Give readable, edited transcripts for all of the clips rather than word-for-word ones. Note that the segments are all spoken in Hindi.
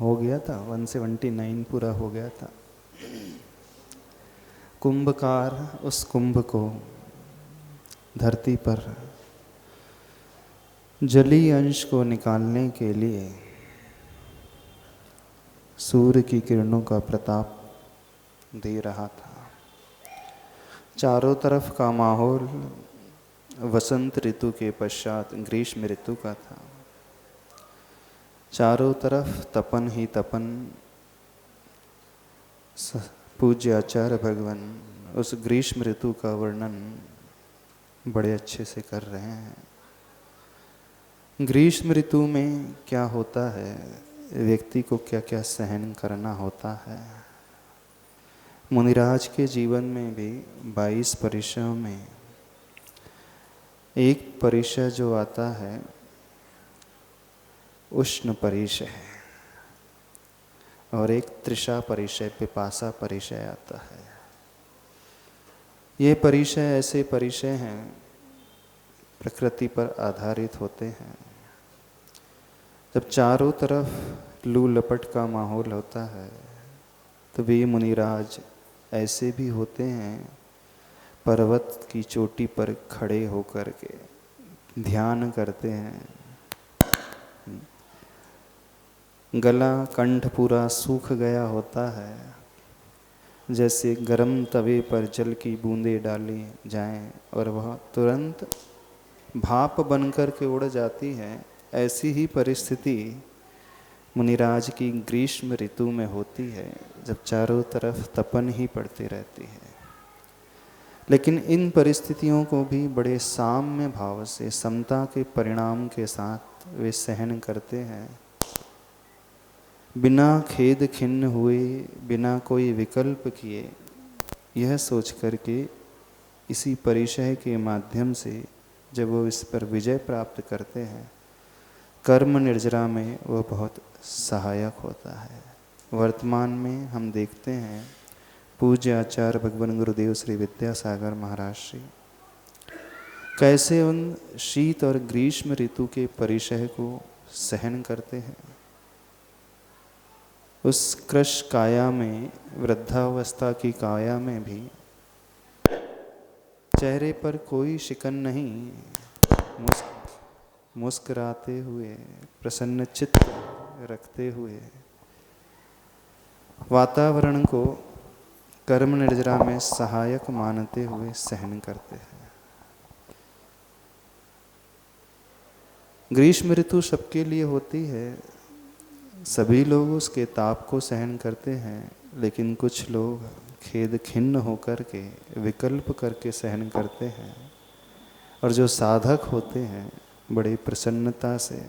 हो गया था, 179 पूरा हो गया था। कुंभकार उस कुंभ को धरती पर जलीय अंश को निकालने के लिए सूर्य की किरणों का प्रताप दे रहा था। चारों तरफ का माहौल वसंत ऋतु के पश्चात ग्रीष्म ऋतु का था। चारों तरफ तपन ही तपन। पूज्य आचार्य भगवान उस ग्रीष्म ऋतु का वर्णन बड़े अच्छे से कर रहे हैं। ग्रीष्म ऋतु में क्या होता है, व्यक्ति को क्या क्या सहन करना होता है। मुनिराज के जीवन में भी 22 परिचयों में एक परिचय जो आता है उष्ण परिचय है, और एक तृषा परिचय, पिपासा परिचय आता है। ये परिचय ऐसे परिचय हैं प्रकृति पर आधारित होते हैं। जब चारों तरफ लू लपट का माहौल होता है तो वे मुनिराज ऐसे भी होते हैं, पर्वत की चोटी पर खड़े होकर के ध्यान करते हैं। गला कंठ पूरा सूख गया होता है, जैसे गर्म तवे पर जल की बूंदें डाली जाएं और वह तुरंत भाप बनकर के उड़ जाती है। ऐसी ही परिस्थिति मुनिराज की ग्रीष्म ऋतु में होती है, जब चारों तरफ तपन ही पड़ती रहती है। लेकिन इन परिस्थितियों को भी बड़े साम्य भाव से, समता के परिणाम के साथ वे सहन करते हैं। बिना खेद खिन्न हुए, बिना कोई विकल्प किए, यह सोच करके इसी परिचय के माध्यम से जब वो इस पर विजय प्राप्त करते हैं, कर्म निर्जरा में वह बहुत सहायक होता है। वर्तमान में हम देखते हैं पूज्य आचार्य भगवान गुरुदेव श्री विद्यासागर महाराज श्री कैसे उन शीत और ग्रीष्म ऋतु के परिचय को सहन करते हैं। उस कृश काया में, वृद्धावस्था की काया में भी चेहरे पर कोई शिकन नहीं, मुस्कुराते हुए, प्रसन्न चित्त रखते हुए वातावरण को कर्म निर्जरा में सहायक मानते हुए सहन करते हैं। ग्रीष्म ऋतु सबके लिए होती है, सभी लोग उसके ताप को सहन करते हैं, लेकिन कुछ लोग खेद खिन्न होकर के विकल्प करके सहन करते हैं, और जो साधक होते हैं बड़े प्रसन्नता से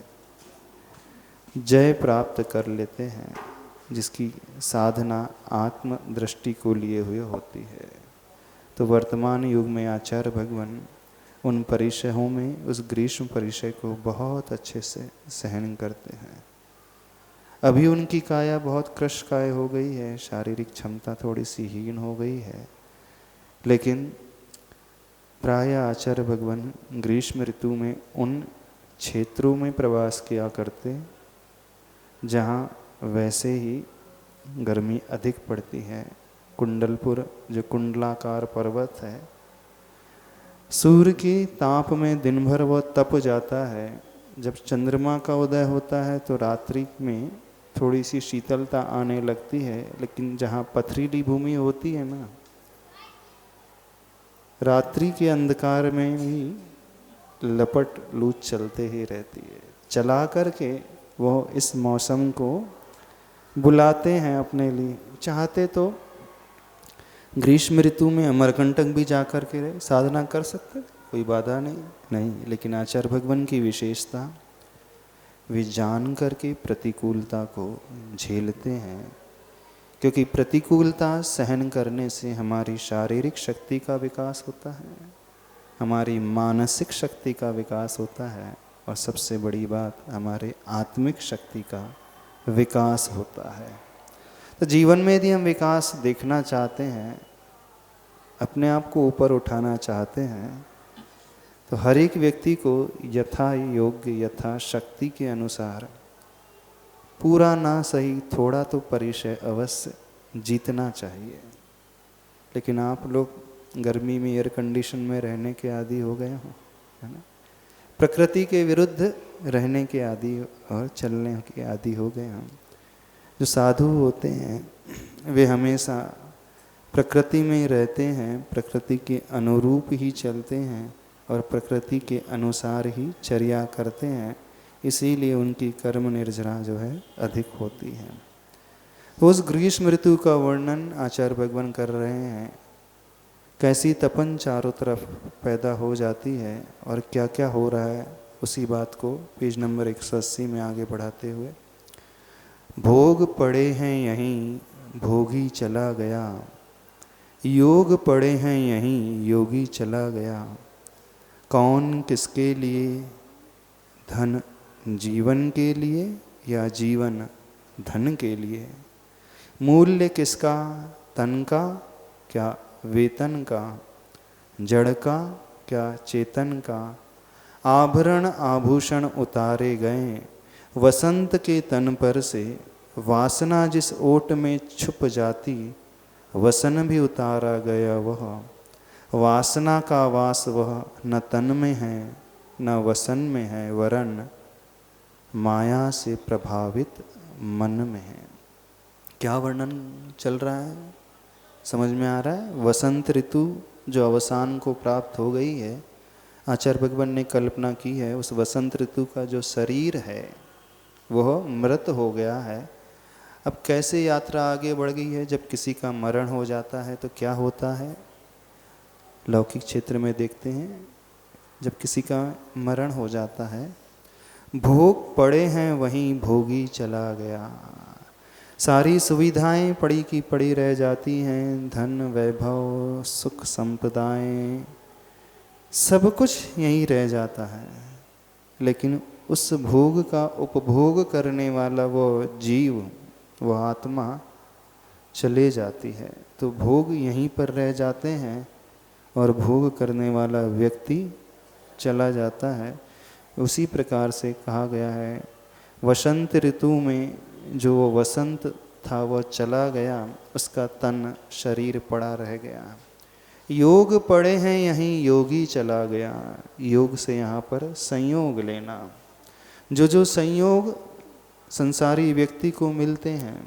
जय प्राप्त कर लेते हैं, जिसकी साधना आत्म दृष्टि को लिए हुए होती है। तो वर्तमान युग में आचार्य भगवान उन परिचयों में उस ग्रीष्म परिचय को बहुत अच्छे से सहन करते हैं। अभी उनकी काया बहुत कृश काय हो गई है, शारीरिक क्षमता थोड़ी सी हीन हो गई है, लेकिन प्राय आचार्य भगवान ग्रीष्म ऋतु में उन क्षेत्रों में प्रवास किया करते जहाँ वैसे ही गर्मी अधिक पड़ती है। कुंडलपुर जो कुंडलाकार पर्वत है, सूर्य की ताप में दिन भर वह तप जाता है। जब चंद्रमा का उदय होता है तो रात्रि में थोड़ी सी शीतलता आने लगती है, लेकिन जहाँ पथरीली भूमि होती है ना, रात्रि के अंधकार में भी लपट लू चलते ही रहती है। चला करके वो इस मौसम को बुलाते हैं अपने लिए। चाहते तो ग्रीष्म ऋतु में अमरकंटक भी जा कर के साधना कर सकते, कोई बाधा नहीं। लेकिन आचार्य भगवान की विशेषता, वे जान करके प्रतिकूलता को झेलते हैं, क्योंकि प्रतिकूलता सहन करने से हमारी शारीरिक शक्ति का विकास होता है, हमारी मानसिक शक्ति का विकास होता है, और सबसे बड़ी बात हमारे आत्मिक शक्ति का विकास होता है। तो जीवन में यदि हम विकास देखना चाहते हैं, अपने आप को ऊपर उठाना चाहते हैं, तो हर एक व्यक्ति को यथा योग्य, यथा शक्ति के अनुसार पूरा ना सही, थोड़ा तो परिचय अवश्य जीतना चाहिए। लेकिन आप लोग गर्मी में एयर कंडीशन में रहने के आदी हो गए हो, है ना। प्रकृति के विरुद्ध रहने के आदी और चलने के आदी हो गए हम। जो साधु होते हैं वे हमेशा प्रकृति में रहते हैं, प्रकृति के अनुरूप ही चलते हैं और प्रकृति के अनुसार ही चर्या करते हैं। इसीलिए उनकी कर्म निर्जरा जो है अधिक होती है। उस ग्रीष्म ऋतु का वर्णन आचार्य भगवान कर रहे हैं। कैसी तपन चारों तरफ पैदा हो जाती है और क्या क्या हो रहा है, उसी बात को पेज नंबर 180 में आगे बढ़ाते हुए, भोग पड़े हैं यहीं भोगी चला गया, योग पड़े हैं यहीं योगी चला गया, कौन किसके लिए, धन जीवन के लिए या जीवन धन के लिए, मूल्य किसका, तन का क्या वेतन का, जड़ का क्या चेतन का, आभरण आभूषण उतारे गए वसंत के तन पर से, वासना जिस ओट में छुप जाती, वसन भी उतारा गया वह, वासना का वास वह न तन में है न वसन में है, वरन माया से प्रभावित मन में है। क्या वर्णन चल रहा है, समझ में आ रहा है। वसंत ऋतु जो अवसान को प्राप्त हो गई है, आचार्य भगवान ने कल्पना की है उस वसंत ऋतु का जो शरीर है वह मृत हो गया है। अब कैसे यात्रा आगे बढ़ गई है, जब किसी का मरण हो जाता है तो क्या होता है, लौकिक क्षेत्र में देखते हैं। जब किसी का मरण हो जाता है, भोग पड़े हैं वहीं भोगी चला गया, सारी सुविधाएं पड़ी की पड़ी रह जाती हैं, धन वैभव सुख संपदाएं सब कुछ यहीं रह जाता है। लेकिन उस भोग का उपभोग करने वाला वो जीव, वो आत्मा चले जाती है, तो भोग यहीं पर रह जाते हैं और भोग करने वाला व्यक्ति चला जाता है। उसी प्रकार से कहा गया है, वसंत ऋतु में जो वो वसंत था वह चला गया, उसका तन शरीर पड़ा रह गया। योग पड़े हैं यहीं योगी चला गया, योग से यहाँ पर संयोग लेना। जो जो संयोग संसारी व्यक्ति को मिलते हैं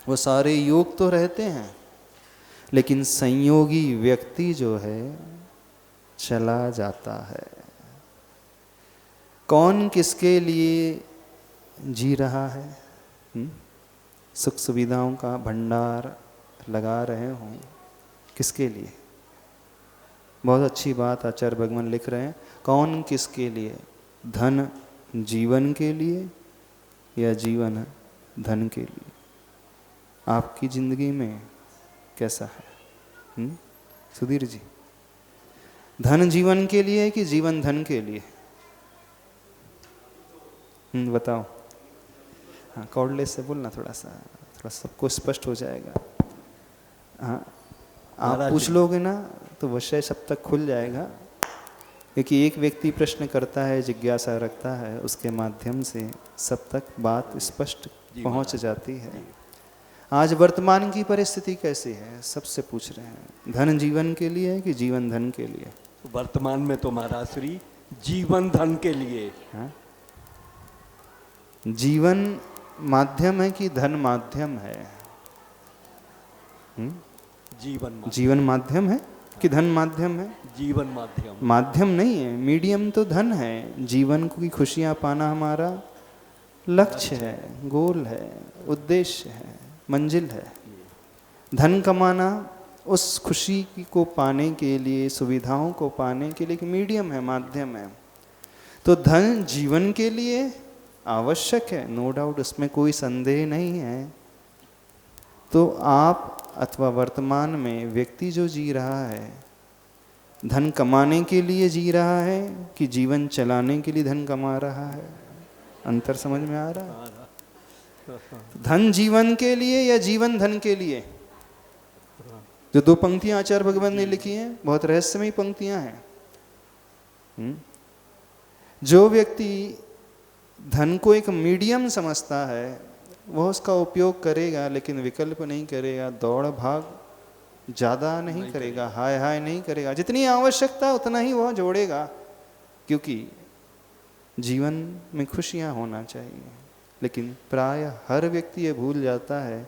वो सारे योग तो रहते हैं, लेकिन संयोगी व्यक्ति जो है चला जाता है। कौन किसके लिए जी रहा है, सुख सुविधाओं का भंडार लगा रहे हों, किसके लिए। बहुत अच्छी बात आचार्य भगवान लिख रहे हैं, कौन किसके लिए, धन जीवन के लिए या जीवन धन के लिए। आपकी जिंदगी में कैसा है सुधीर जी, धन जीवन के लिए कि जीवन धन के लिए, बताओ। हाँ, कॉर्डलेस से बोलना, थोड़ा सबको स्पष्ट हो जाएगा। हाँ, आप पूछ लोगे ना तो विषय सब तक खुल जाएगा, क्योंकि एक व्यक्ति प्रश्न करता है, जिज्ञासा रखता है, उसके माध्यम से सब तक बात स्पष्ट पहुंच जाती है। आज वर्तमान की परिस्थिति कैसी है, सबसे पूछ रहे हैं, धन जीवन के लिए कि जीवन धन के लिए। वर्तमान में तो महाराज श्री जीवन धन के लिए। हाँ? जीवन माध्यम है कि धन माध्यम है? जीवन माध्यम है कि धन माध्यम है? जीवन माध्यम। माध्यम नहीं है, मीडियम तो धन है। जीवन की खुशियां पाना हमारा लक्ष्य है, गोल है, उद्देश्य है, मंजिल है। धन कमाना उस खुशी को पाने के लिए, सुविधाओं को पाने के लिए एक मीडियम है, माध्यम है। तो धन जीवन के लिए आवश्यक है, नो डाउट, उसमें कोई संदेह नहीं है। तो आप अथवा वर्तमान में व्यक्ति जो जी रहा है, धन कमाने के लिए जी रहा है कि जीवन चलाने के लिए धन कमा रहा है? अंतर समझ में आ रहा है? धन जीवन के लिए या जीवन धन के लिए? जो दो पंक्तियां आचार्य भगवान ने लिखी हैं, बहुत रहस्यमयी पंक्तियां हैं। जो व्यक्ति धन को एक मीडियम समझता है, वह उसका उपयोग करेगा लेकिन विकल्प नहीं करेगा, दौड़ भाग ज़्यादा नहीं करेगा, हाय हाय नहीं करेगा, जितनी आवश्यकता उतना ही वह जोड़ेगा, क्योंकि जीवन में खुशियाँ होना चाहिए। लेकिन प्राय हर व्यक्ति ये भूल जाता है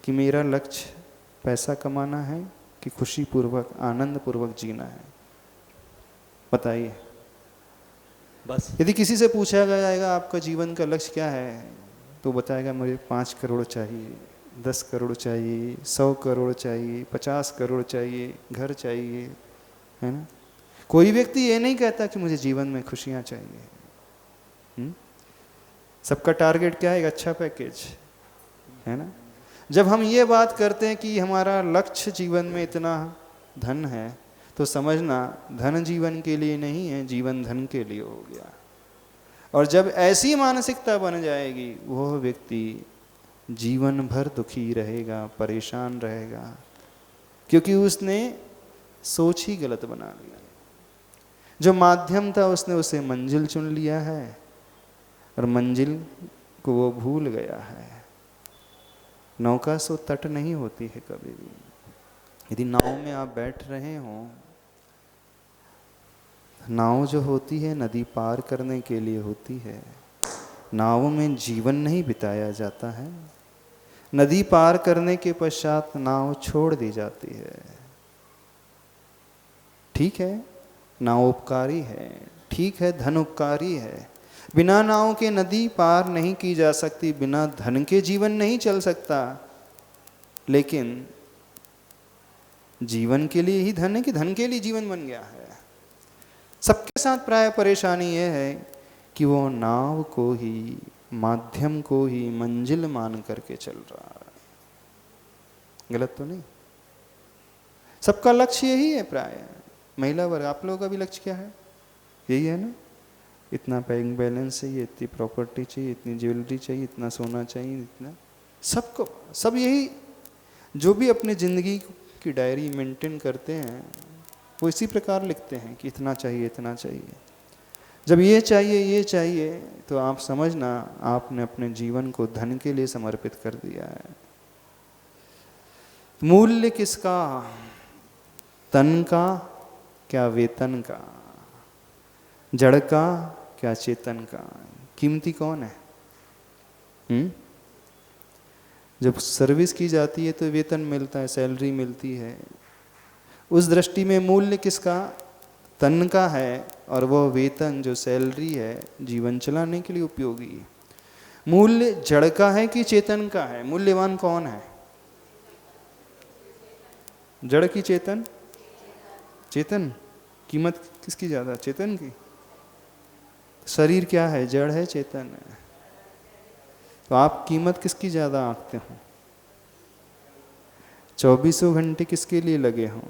कि मेरा लक्ष्य पैसा कमाना है कि खुशी पूर्वक आनंद पूर्वक जीना है। बताइए, बस यदि किसी से पूछा जाएगा आपका जीवन का लक्ष्य क्या है, तो बताएगा मुझे 5 करोड़ चाहिए, 10 करोड़ चाहिए, 100 करोड़ चाहिए, 50 करोड़ चाहिए, घर चाहिए, है ना। कोई व्यक्ति ये नहीं कहता कि मुझे जीवन में खुशियाँ चाहिए। सबका टारगेट क्या है? एक अच्छा पैकेज, है ना। जब हम ये बात करते हैं कि हमारा लक्ष्य जीवन में इतना धन है, तो समझना धन जीवन के लिए नहीं है, जीवन धन के लिए हो गया। और जब ऐसी मानसिकता बन जाएगी, वह व्यक्ति जीवन भर दुखी रहेगा, परेशान रहेगा, क्योंकि उसने सोच ही गलत बना लिया। जो माध्यम था उसने उसे मंजिल चुन लिया है, और मंजिल को वो भूल गया है। नौका सो तट नहीं होती है कभी भी। यदि नाव में आप बैठ रहे हो, नाव जो होती है नदी पार करने के लिए होती है। नाव में जीवन नहीं बिताया जाता है, नदी पार करने के पश्चात नाव छोड़ दी जाती है। ठीक है, नाव उपकारी है, ठीक है, धन उपकारी है। बिना नाव के नदी पार नहीं की जा सकती, बिना धन के जीवन नहीं चल सकता। लेकिन जीवन के लिए ही धन है कि धन के लिए जीवन बन गया है? सबके साथ प्राय परेशानी यह है कि वो नाव को ही, माध्यम को ही मंजिल मान करके चल रहा है। गलत तो नहीं? सबका लक्ष्य यही है प्राय। महिला वर्ग, आप लोगों का भी लक्ष्य क्या है? यही है ना, इतना बैंक बैलेंस चाहिए, इतनी प्रॉपर्टी चाहिए, इतनी ज्वेलरी चाहिए, इतना सोना चाहिए, इतना। सबको सब यही, जो भी अपनी ज़िंदगी की डायरी मेंटेन करते हैं वो इसी प्रकार लिखते हैं कि इतना चाहिए, इतना चाहिए। जब ये चाहिए, ये चाहिए, तो आप समझना आपने अपने जीवन को धन के लिए समर्पित कर दिया है। मूल्य किसका? तन का क्या वेतन का? जड़ का क्या चेतन का? कीमती कौन है? जब सर्विस की जाती है तो वेतन मिलता है, सैलरी मिलती है। उस दृष्टि में मूल्य किसका? तन का है, और वह वेतन जो सैलरी है जीवन चलाने के लिए उपयोगी है। मूल्य जड़ का है कि चेतन का है? मूल्यवान कौन है? जड़ की चेतन? चेतन। कीमत किसकी ज़्यादा? चेतन की। शरीर क्या है? जड़ है, चेतन है। तो आप कीमत किसकी ज़्यादा आंकते हो? 24 घंटे किसके लिए लगे हों?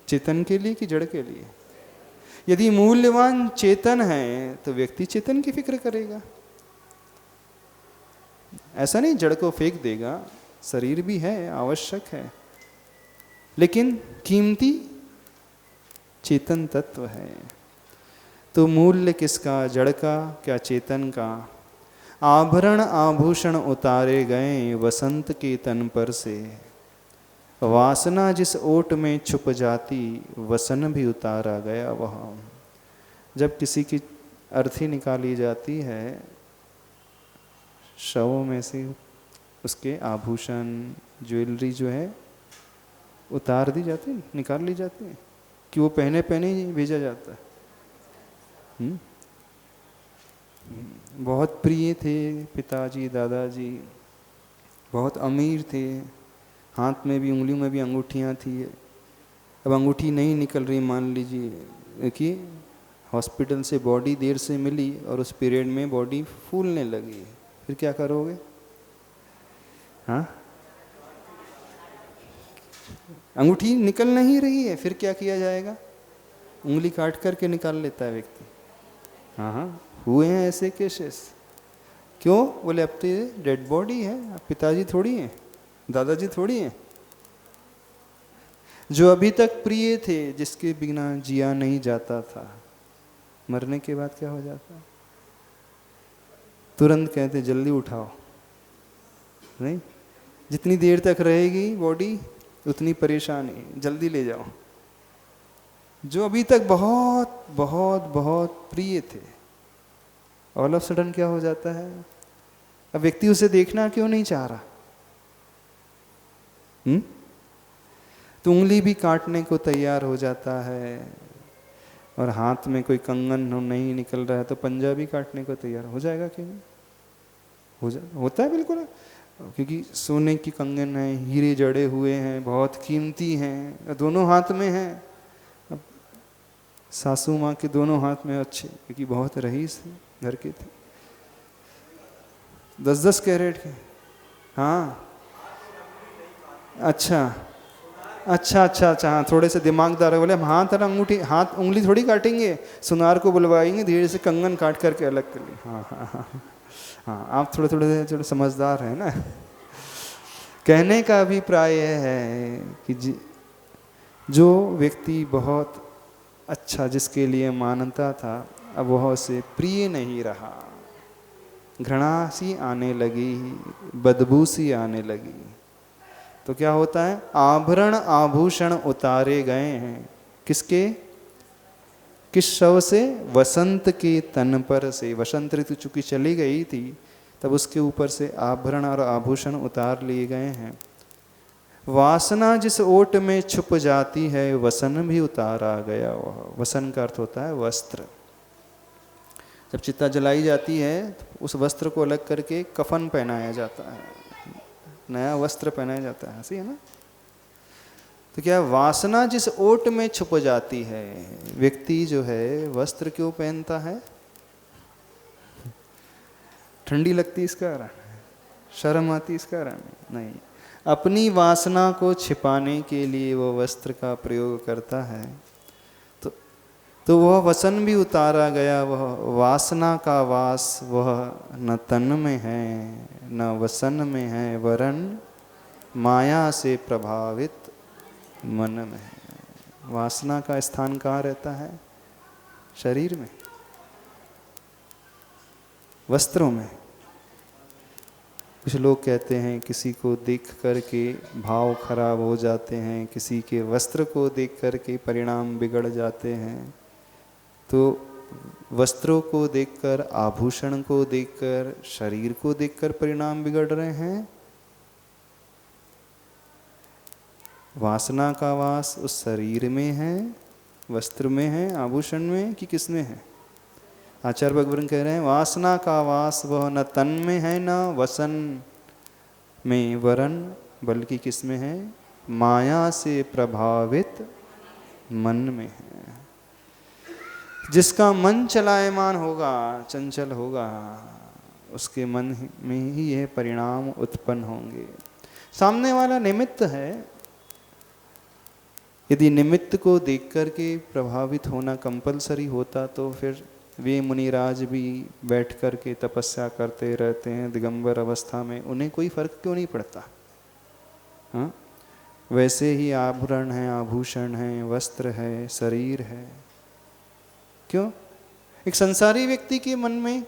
चेतन के लिए कि जड़ के लिए? यदि मूल्यवान चेतन है तो व्यक्ति चेतन की फिक्र करेगा। ऐसा नहीं जड़ को फेंक देगा, शरीर भी है, आवश्यक है, लेकिन कीमती चेतन तत्व है। तो मूल्य किसका? जड़ का क्या चेतन का? आभरण आभूषण उतारे गए वसंत के तन पर से, वासना जिस ओट में छुप जाती वसन भी उतारा गया वह। जब किसी की अर्थी निकाली जाती है, शवों में से उसके आभूषण, ज्वेलरी जो है उतार दी जाती है, निकाल ली जाती है, कि वो पहने पहने ही भेजा जाता है। बहुत प्रिय थे पिताजी, दादाजी, बहुत अमीर थे, हाथ में भी, उंगलियों में भी अंगूठियाँ थी। अब अंगूठी नहीं निकल रही, मान लीजिए कि हॉस्पिटल से बॉडी देर से मिली और उस पीरियड में बॉडी फूलने लगी, फिर क्या करोगे? हाँ, अंगूठी निकल नहीं रही है, फिर क्या किया जाएगा? उंगली काट करके निकाल लेता है व्यक्ति। हाँ हाँ, हुए हैं ऐसे केसेस। क्यों? बोले अब तो ये डेड बॉडी है, अब पिताजी थोड़ी हैं, दादाजी थोड़ी हैं। जो अभी तक प्रिय थे, जिसके बिना जिया नहीं जाता था, मरने के बाद क्या हो जाता है? तुरंत कहते जल्दी उठाओ, नहीं, जितनी देर तक रहेगी बॉडी उतनी परेशानी, जल्दी ले जाओ। जो अभी तक बहुत बहुत बहुत प्रिय थे, ऑल ऑफ सडन क्या हो जाता है? अब व्यक्ति उसे देखना क्यों नहीं चाह रहा? तो उंगली भी काटने को तैयार हो जाता है, और हाथ में कोई कंगन नहीं निकल रहा है तो पंजा भी काटने को तैयार हो जाएगा। क्यों होता है बिल्कुल, क्योंकि सोने की कंगन है, हीरे जड़े हुए हैं, बहुत कीमती हैं, दोनों हाथ में हैं। अब सासू माँ के दोनों हाथ में अच्छे, क्योंकि बहुत रईस घर के थे, 10-10 कैरेट के। हाँ अच्छा अच्छा अच्छा अच्छा, हाँ थोड़े से दिमागदार है, बोले हम हाथ और अंगूठी, हाथ उंगली थोड़ी काटेंगे, सुनार को बुलवाएंगे, धीरे से कंगन काट करके अलग कर ली। हाँ हाँ हाँ हाँ, आप थोड़े थोड़े थोड़े समझदार हैं ना। कहने का अभिप्राय है कि जो व्यक्ति बहुत अच्छा, जिसके लिए मानता था, अब वह उसे प्रिय नहीं रहा, घृणा सी आने लगी, बदबू सी आने लगी। तो क्या होता है? आभरण आभूषण उतारे गए हैं, किसके? किस शव से? वसंत के तन पर से। वसंत ऋतु चूंकि चली गई थी, तब उसके ऊपर से आभरण और आभूषण उतार लिए गए हैं। वासना जिस ओट में छुप जाती है, वसन भी उतारा गया। वसन का अर्थ होता है वस्त्र। जब चिता जलाई जाती है तो उस वस्त्र को अलग करके कफन पहनाया जाता है, नया वस्त्र पहनाया जाता है, सही है ना? तो क्या वासना जिस ओट में छुप जाती है, व्यक्ति जो है वस्त्र क्यों पहनता है? ठंडी लगती इसका कारण, शर्म आती इसका कारण नहीं, अपनी वासना को छिपाने के लिए वो वस्त्र का प्रयोग करता है। तो वह वसन भी उतारा गया। वह वासना का वास वह न तन में है न वसन में है, वरन माया से प्रभावित मन में है। वासना का स्थान कहाँ रहता है? शरीर में, वस्त्रों में। कुछ लोग कहते हैं किसी को देख करके भाव खराब हो जाते हैं, किसी के वस्त्र को देख करके परिणाम बिगड़ जाते हैं। तो वस्त्रों को देखकर, आभूषण को देखकर, शरीर को देखकर परिणाम बिगड़ रहे हैं। वासना का वास उस शरीर में है, वस्त्र में है, आभूषण में, कि किस में है? आचार्य भगवान कह रहे हैं वासना का वास वह न तन में है न वसन में, वरन बल्कि किस में है? माया से प्रभावित मन में है। जिसका मन चलायमान होगा, चंचल होगा, उसके मन में ही यह परिणाम उत्पन्न होंगे। सामने वाला निमित्त है, यदि निमित्त को देख करके प्रभावित होना कंपलसरी होता तो फिर वे मुनिराज भी बैठ कर के तपस्या करते रहते हैं दिगंबर अवस्था में, उन्हें कोई फर्क क्यों नहीं पड़ता? हाँ, वैसे ही आभरण है, आभूषण है, वस्त्र है, शरीर है। क्यों? एक संसारी व्यक्ति के मन में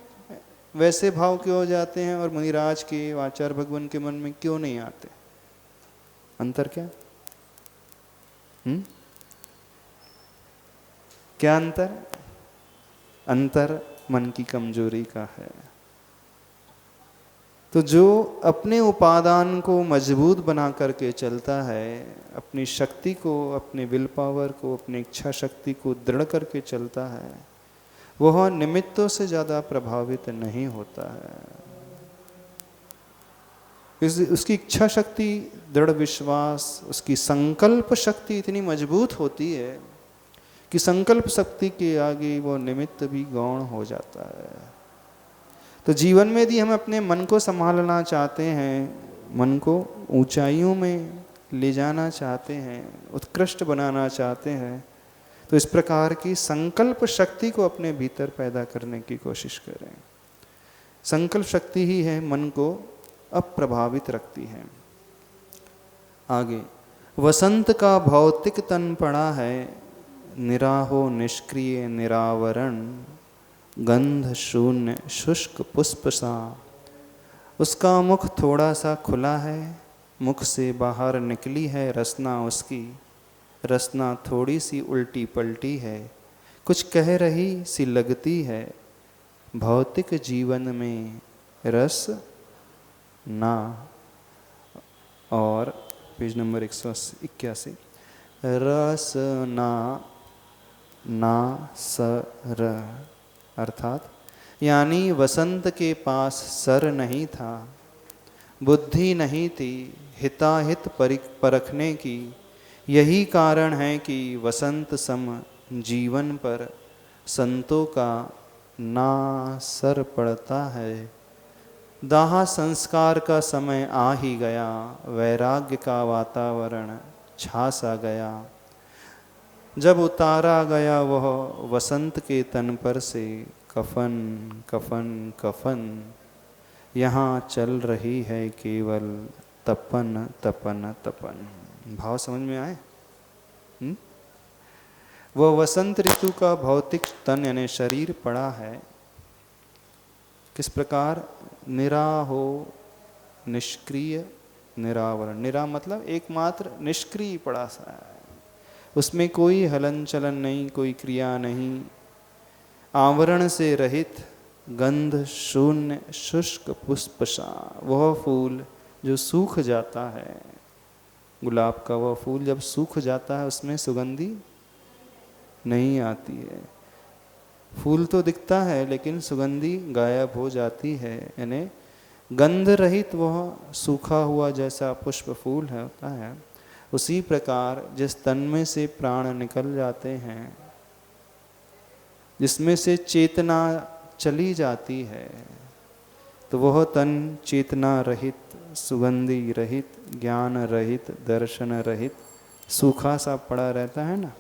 वैसे भाव क्यों हो जाते हैं और मुनिराज के, आचार्य भगवान के मन में क्यों नहीं आते? अंतर क्या? क्या अंतर? अंतर मन की कमजोरी का है। तो जो अपने उपादान को मजबूत बना करके चलता है, अपनी शक्ति को, अपने विल पावर को, अपनी इच्छा शक्ति को दृढ़ करके चलता है, वह निमित्तों से ज़्यादा प्रभावित नहीं होता है। उसकी इच्छा शक्ति, दृढ़ विश्वास, उसकी संकल्प शक्ति इतनी मजबूत होती है कि संकल्प शक्ति के आगे वो निमित्त भी गौण हो जाता है। तो जीवन में यदि हम अपने मन को संभालना चाहते हैं, मन को ऊंचाइयों में ले जाना चाहते हैं, उत्कृष्ट बनाना चाहते हैं, तो इस प्रकार की संकल्प शक्ति को अपने भीतर पैदा करने की कोशिश करें। संकल्प शक्ति ही है मन को अप्रभावित रखती है। आगे, वसंत का भौतिक तन पड़ा है, निराहो निष्क्रिय निरावरण, गंध शून्य शुष्क पुष्प सा। उसका मुख थोड़ा सा खुला है, मुख से बाहर निकली है रसना उसकी। रसना थोड़ी सी उल्टी पलटी है, कुछ कह रही सी लगती है। भौतिक जीवन में रस ना। और पेज नंबर 181, रस ना ना सर, अर्थात यानी वसंत के पास सर नहीं था, बुद्धि नहीं थी हिताहित परखने की। यही कारण है कि वसंत सम जीवन पर संतों का ना सर पड़ता है। दाह संस्कार का समय आ ही गया, वैराग्य का वातावरण छा सा गया। जब उतारा गया वह वसंत के तन पर से कफन कफन कफन, यहाँ चल रही है केवल तपन तपन तपन। भाव समझ में आए? वह वसंत ऋतु का भौतिक तन यानी शरीर पड़ा है किस प्रकार? निराहो निष्क्रिय निरावरण। निरा मतलब एकमात्र निष्क्रिय पड़ा सा है, उसमें कोई हलन चलन नहीं, कोई क्रिया नहीं, आवरण से रहित, गंध शून्य शुष्क पुष्प सा। वह फूल जो सूख जाता है, गुलाब का वह फूल जब सूख जाता है उसमें सुगंधी नहीं आती है। फूल तो दिखता है लेकिन सुगंधी गायब हो जाती है, यानी गंध रहित वह सूखा हुआ जैसा पुष्प फूल है होता है। उसी प्रकार जिस तन में से प्राण निकल जाते हैं, जिसमें से चेतना चली जाती है, तो वह तन चेतना रहित, सुगंधी रहित, ज्ञान रहित, दर्शन रहित, सूखा सा पड़ा रहता है ना।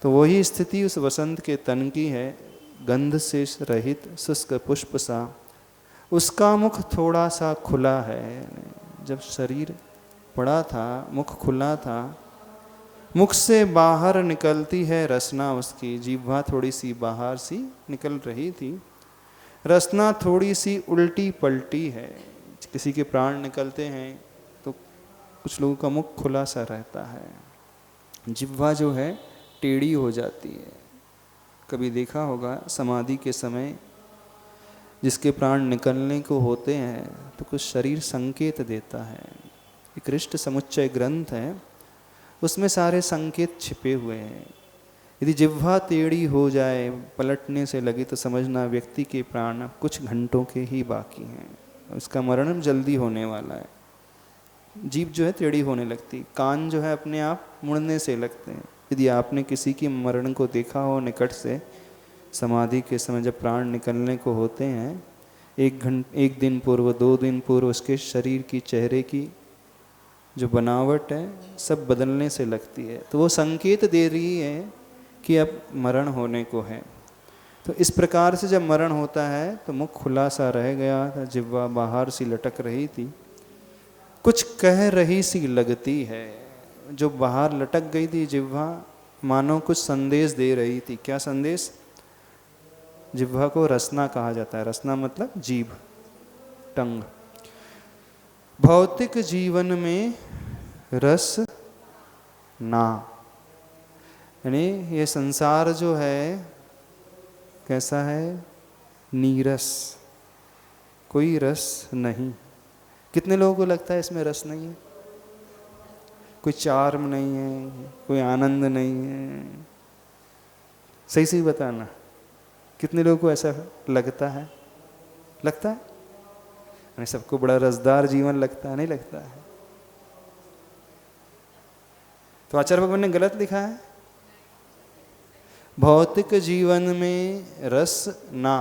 तो वही स्थिति उस वसंत के तन की है, गंध से रहित शुष्क पुष्प सा। उसका मुख थोड़ा सा खुला है, जब शरीर पड़ा था मुख खुला था, मुख से बाहर निकलती है रसना उसकी। जिह्वा थोड़ी सी बाहर सी निकल रही थी, रसना थोड़ी सी उल्टी पलटी है। किसी के प्राण निकलते हैं तो कुछ लोगों का मुख खुला सा रहता है, जिह्वा जो है टेढ़ी हो जाती है। कभी देखा होगा समाधि के समय जिसके प्राण निकलने को होते हैं तो कुछ शरीर संकेत देता है। एक रिष्ट समुच्चय ग्रंथ है, उसमें सारे संकेत छिपे हुए हैं। यदि जिह्वा टेढ़ी हो जाए, पलटने से लगी, तो समझना व्यक्ति के प्राण कुछ घंटों के ही बाकी हैं, उसका मरण जल्दी होने वाला है। जीभ जो है टेढ़ी होने लगती, कान जो है अपने आप मुड़ने से लगते हैं। यदि आपने किसी की मरण को देखा हो निकट से, समाधि के समय जब प्राण निकलने को होते हैं, एक दिन पूर्व, 2 दिन पूर्व उसके शरीर की, चेहरे की जो बनावट है सब बदलने से लगती है। तो वो संकेत दे रही है कि अब मरण होने को है। तो इस प्रकार से जब मरण होता है तो मुख खुला सा रह गया था, जिह्वा बाहर सी लटक रही थी, कुछ कह रही सी लगती है। जो बाहर लटक गई थी जिह्वा, मानो कुछ संदेश दे रही थी। क्या संदेश? जिह्वा को रसना कहा जाता है। रसना मतलब जीभ, टंग। भौतिक जीवन में रस ना, यानी ये संसार जो है कैसा है? नीरस, कोई रस नहीं। कितने लोगों को लगता है इसमें रस नहीं है? कोई चार्म नहीं है, कोई आनंद नहीं है? सही सही बताना, कितने लोगों को ऐसा लगता है? लगता है? यानी सबको बड़ा रसदार जीवन लगता है? नहीं लगता है। तो आचार्य भगवान ने गलत लिखा है, भौतिक जीवन में रस ना।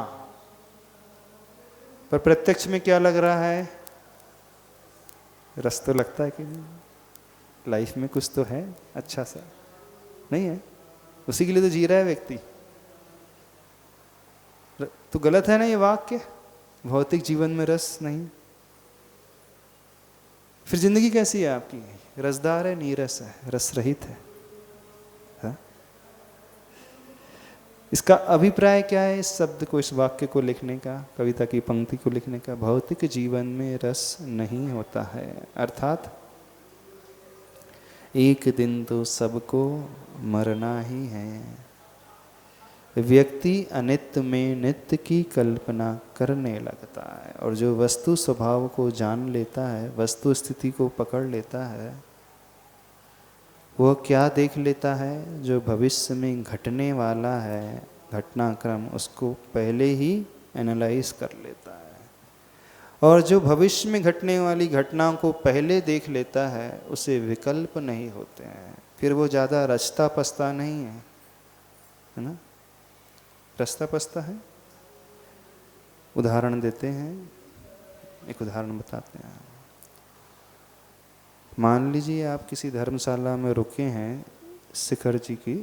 पर प्रत्यक्ष में क्या लग रहा है? रस तो लगता है कि नहीं? लाइफ में कुछ तो है अच्छा सा, नहीं है? उसी के लिए तो जी रहा है व्यक्ति। तो गलत है ना ये वाक्य, भौतिक जीवन में रस नहीं। फिर जिंदगी कैसी है आपकी? रसदार है, नीरस है, रस रहित है? इसका अभिप्राय क्या है इस शब्द को, इस वाक्य को लिखने का, कविता की पंक्ति को लिखने का? भौतिक जीवन में रस नहीं होता है, अर्थात एक दिन तो सबको मरना ही है। व्यक्ति अनित्य में नित्य की कल्पना करने लगता है, और जो वस्तु स्वभाव को जान लेता है, वस्तु स्थिति को पकड़ लेता है, वह क्या देख लेता है? जो भविष्य में घटने वाला है घटनाक्रम, उसको पहले ही एनालाइज कर लेता है। और जो भविष्य में घटने वाली घटना को पहले देख लेता है, उसे विकल्प नहीं होते हैं। फिर वो ज़्यादा रचता पछता नहीं है ना? रचता पछता है? उदाहरण देते हैं, एक उदाहरण बताते हैं। मान लीजिए आप किसी धर्मशाला में रुके हैं, शिखर जी की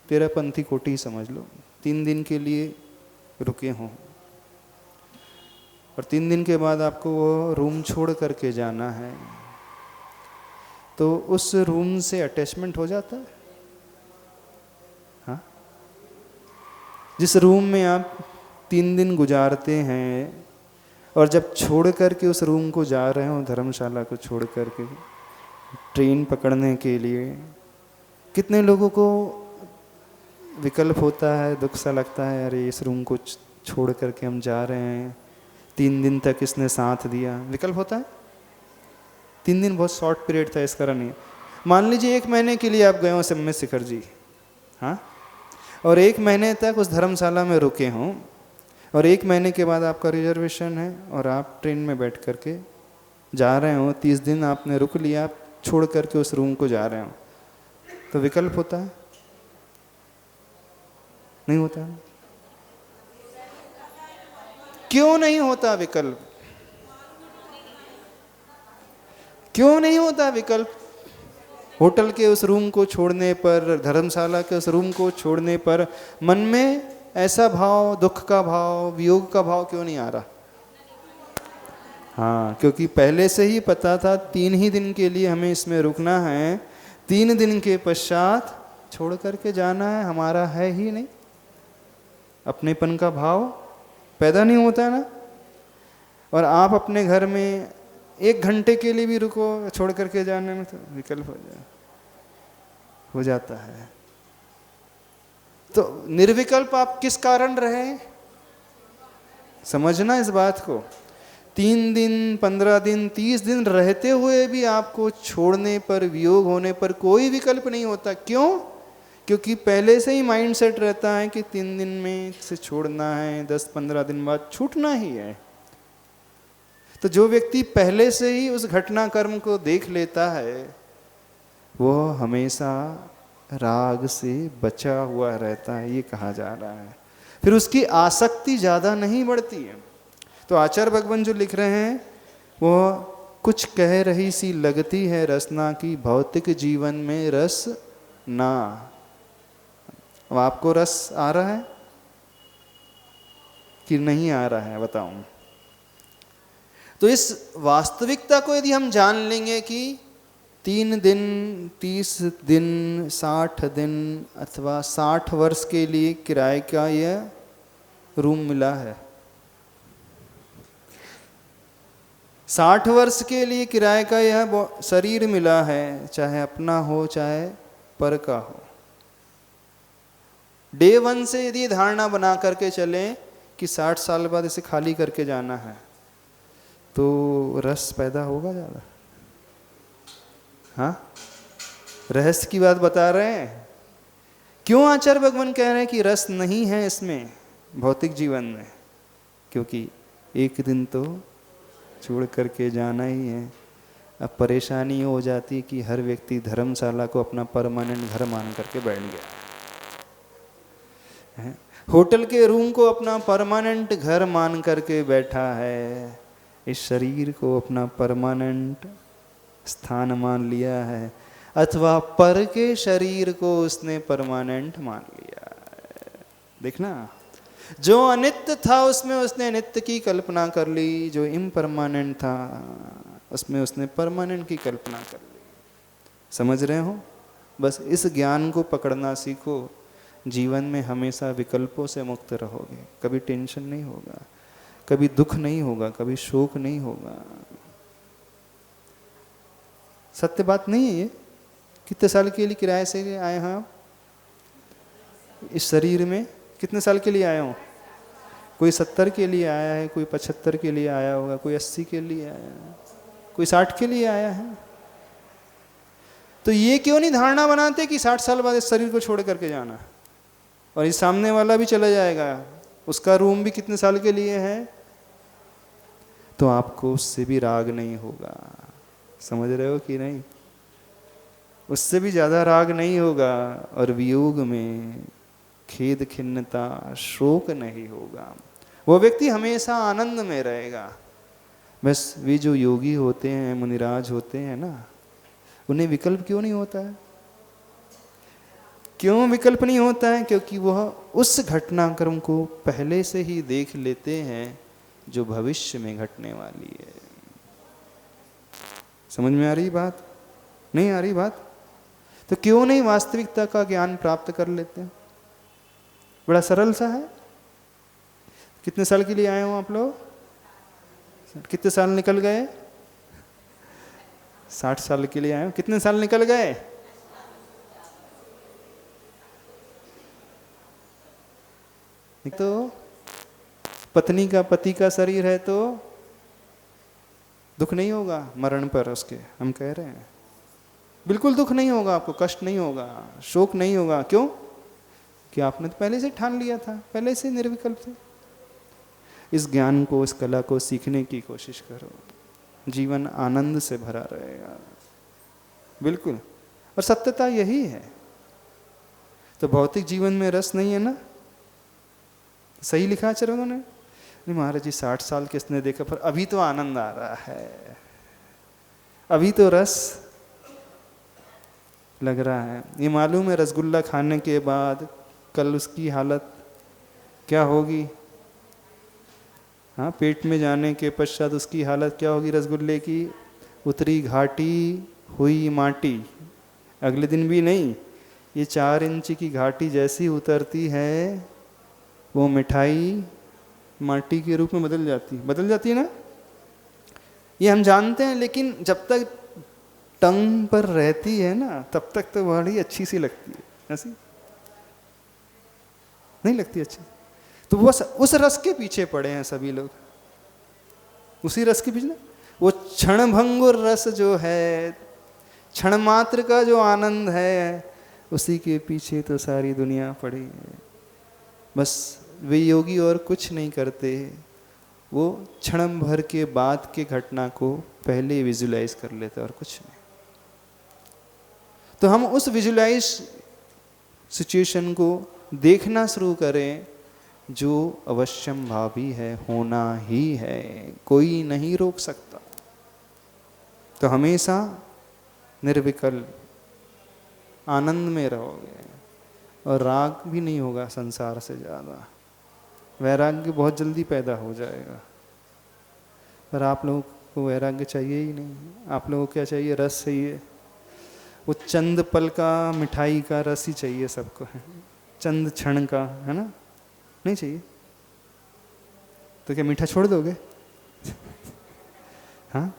तेरापंथी कोटि समझ लो, 3 दिन के लिए रुके हों, और 3 दिन के बाद आपको वो रूम छोड़ करके जाना है, तो उस रूम से अटैचमेंट हो जाता है? हाँ, जिस रूम में आप 3 दिन गुजारते हैं, और जब छोड़ करके उस रूम को जा रहे हो, धर्मशाला को छोड़ करके ट्रेन पकड़ने के लिए, कितने लोगों को विकल्प होता है, दुख सा लगता है, अरे इस रूम को छोड़ करके हम जा रहे हैं, 3 दिन तक इसने साथ दिया। विकल्प होता है? 3 दिन बहुत शॉर्ट पीरियड था, इस कारण ही। मान लीजिए 1 महीने के लिए आप गए हो सम्मेत शिखर जी, हाँ, और 1 महीने तक उस धर्मशाला में रुके हों, और 1 महीने के बाद आपका रिजर्वेशन है और आप ट्रेन में बैठ करके जा रहे हो, 30 दिन आपने रुक लिया, आप छोड़ करके उस रूम को जा रहे हो, तो विकल्प होता है? नहीं होता है। क्यों नहीं होता विकल्प? क्यों नहीं होता विकल्प? होटल के उस रूम को छोड़ने पर, धर्मशाला के उस रूम को छोड़ने पर मन में ऐसा भाव, दुख का भाव, वियोग का भाव क्यों नहीं आ रहा? हाँ, क्योंकि पहले से ही पता था 3 ही दिन के लिए हमें इसमें रुकना है, 3 दिन के पश्चात छोड़ करके जाना है, हमारा है ही नहीं। अपनेपन का भाव पैदा नहीं होता है ना? और आप अपने घर में 1 घंटे के लिए भी रुको, छोड़ करके जाने में तो विकल्प हो जाता है। तो निर्विकल्प आप किस कारण रहे? समझना इस बात को। 3 दिन, 15 दिन, 30 दिन रहते हुए भी आपको छोड़ने पर, वियोग होने पर कोई विकल्प नहीं होता। क्यों? क्योंकि पहले से ही माइंड सेट रहता है कि 3 दिन में से छोड़ना है, 10-15 दिन बाद छूटना ही है। तो जो व्यक्ति पहले से ही उस घटनाक्रम को देख लेता है, वो हमेशा राग से बचा हुआ रहता है, ये कहा जा रहा है। फिर उसकी आसक्ति ज़्यादा नहीं बढ़ती है। तो आचार्य भगवान जो लिख रहे हैं, वो कुछ कह रही सी लगती है रसना की, भौतिक जीवन में रस ना। अब आपको रस आ रहा है कि नहीं आ रहा है, बताऊं? तो इस वास्तविकता को यदि हम जान लेंगे कि 3 दिन, 30 दिन, 60 दिन अथवा 60 वर्ष के लिए किराए का यह रूम मिला है, 60 वर्ष के लिए किराए का यह शरीर मिला है, चाहे अपना हो चाहे पर का हो। डे 1 से यदि धारणा बना करके चलें कि 60 साल बाद इसे खाली करके जाना है, तो रस पैदा होगा ज़्यादा? हाँ, रहस्य की बात बता रहे हैं। क्यों आचार्य भगवान कह रहे हैं कि रस नहीं है इसमें भौतिक जीवन में? क्योंकि एक दिन तो छोड़ करके जाना ही है। अब परेशानी हो जाती है कि हर व्यक्ति धर्मशाला को अपना परमानेंट घर मान करके बैठ गया है, होटल के रूम को अपना परमानेंट घर मान करके बैठा है, इस शरीर को अपना परमानेंट स्थान मान लिया है, अथवा पर के शरीर को उसने परमानेंट मान लिया है। देखना, जो अनित्य था उसमें उसने नित्य की कल्पना कर ली, जो इम्परमानेंट था उसमें उसने परमानेंट की कल्पना कर ली। समझ रहे हो? बस इस ज्ञान को पकड़ना सीखो। जीवन में हमेशा विकल्पों से मुक्त रहोगे, कभी टेंशन नहीं होगा, कभी दुख नहीं होगा, कभी शोक नहीं होगा। सत्य बात नहीं है ये? कितने साल के लिए किराए से आए हैं आप? इस शरीर में कितने साल के लिए आए हो? कोई 70 के लिए आया है, कोई 75 के लिए आया होगा, कोई 80 के लिए आया है, कोई 60 के लिए आया है। तो ये क्यों नहीं धारणा बनाते कि 60 साल बाद इस शरीर को छोड़ करके जाना, और इस सामने वाला भी चला जाएगा, उसका रूम भी कितने साल के लिए है, तो आपको उससे भी राग नहीं होगा। समझ रहे हो कि नहीं? उससे भी ज्यादा राग नहीं होगा, और वियोग में खेद खिन्नता शोक नहीं होगा। वो व्यक्ति हमेशा आनंद में रहेगा। बस वे जो योगी होते हैं, मुनिराज होते हैं ना, उन्हें विकल्प क्यों नहीं होता है? क्यों विकल्प नहीं होता है? क्योंकि वह उस घटनाक्रम को पहले से ही देख लेते हैं जो भविष्य में घटने वाली है। समझ में आ रही बात? नहीं आ रही बात? तो क्यों नहीं वास्तविकता का ज्ञान प्राप्त कर लेते हैं? बड़ा सरल सा है। कितने साल के लिए आए हो आप लोग? कितने साल निकल गए? 60 साल के लिए आए हो। कितने साल निकल गए? तो पत्नी का पति का शरीर है तो दुख नहीं होगा मरण पर उसके, हम कह रहे हैं बिल्कुल दुख नहीं होगा, आपको कष्ट नहीं होगा, शोक नहीं होगा। क्यों? कि आपने तो पहले से ठान लिया था, पहले से निर्विकल्प थे। इस ज्ञान को, इस कला को सीखने की कोशिश करो, जीवन आनंद से भरा रहेगा। बिल्कुल। और सत्यता यही है। तो भौतिक जीवन में रस नहीं है ना? सही लिखा चलो उन्होंने। नहीं महाराज जी 60 साल किसने देखा, पर अभी तो आनंद आ रहा है, अभी तो रस लग रहा है। ये मालूम है रसगुल्ला खाने के बाद कल उसकी हालत क्या होगी? हाँ, पेट में जाने के पश्चात उसकी हालत क्या होगी रसगुल्ले की? उतरी घाटी हुई माटी। अगले दिन भी नहीं, ये 4 इंच की घाटी जैसी उतरती है, वो मिठाई माटी के रूप में बदल जाती है ना? ये हम जानते हैं, लेकिन जब तक टंग पर रहती है ना, तब तक तो बड़ी अच्छी सी लगती है। ऐसी नहीं लगती अच्छी। तो वो उस रस के पीछे पड़े हैं सभी लोग, उसी रस के पीछे ना। वो क्षणभंगुर रस जो है, क्षण मात्र का जो आनंद है, उसी के पीछे तो सारी दुनिया पड़ी है। बस वे योगी और कुछ नहीं करते, वो क्षण भर के बाद के घटना को पहले विजुलाइज कर लेते और कुछ नहीं। तो हम उस विजुलाइज सिचुएशन को देखना शुरू करें जो अवश्यम भावी है, होना ही है, कोई नहीं रोक सकता। तो हमेशा निर्विकल्प आनंद में रहोगे, और राग भी नहीं होगा संसार से ज़्यादा। वैराग्य बहुत जल्दी पैदा हो जाएगा, पर आप लोगों को वैराग्य चाहिए ही नहीं। आप लोगों को क्या चाहिए? रस चाहिए। वो चंद पल का मिठाई का रस ही चाहिए सबको, है चंद क्षण का, है ना? नहीं चाहिए तो क्या मीठा छोड़ दोगे? हाँ,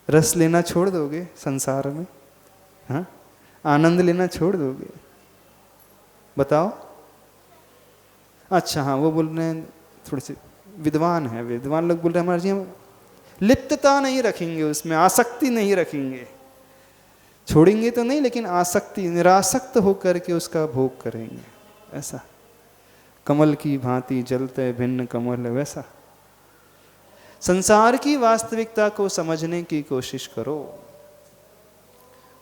रस लेना छोड़ दोगे संसार में? हाँ, आनंद लेना छोड़ दोगे? बताओ। अच्छा हाँ, वो बोल रहे हैं थोड़े से विद्वान है, विद्वान लोग बोल रहे हैं हमारे जी हम लिप्तता नहीं रखेंगे, उसमें आसक्ति नहीं रखेंगे। छोड़ेंगे तो नहीं, लेकिन आसक्ति, निरासक्त होकर के उसका भोग करेंगे। ऐसा कमल की भांति जलते भिन्न कमल, वैसा संसार की वास्तविकता को समझने की कोशिश करो।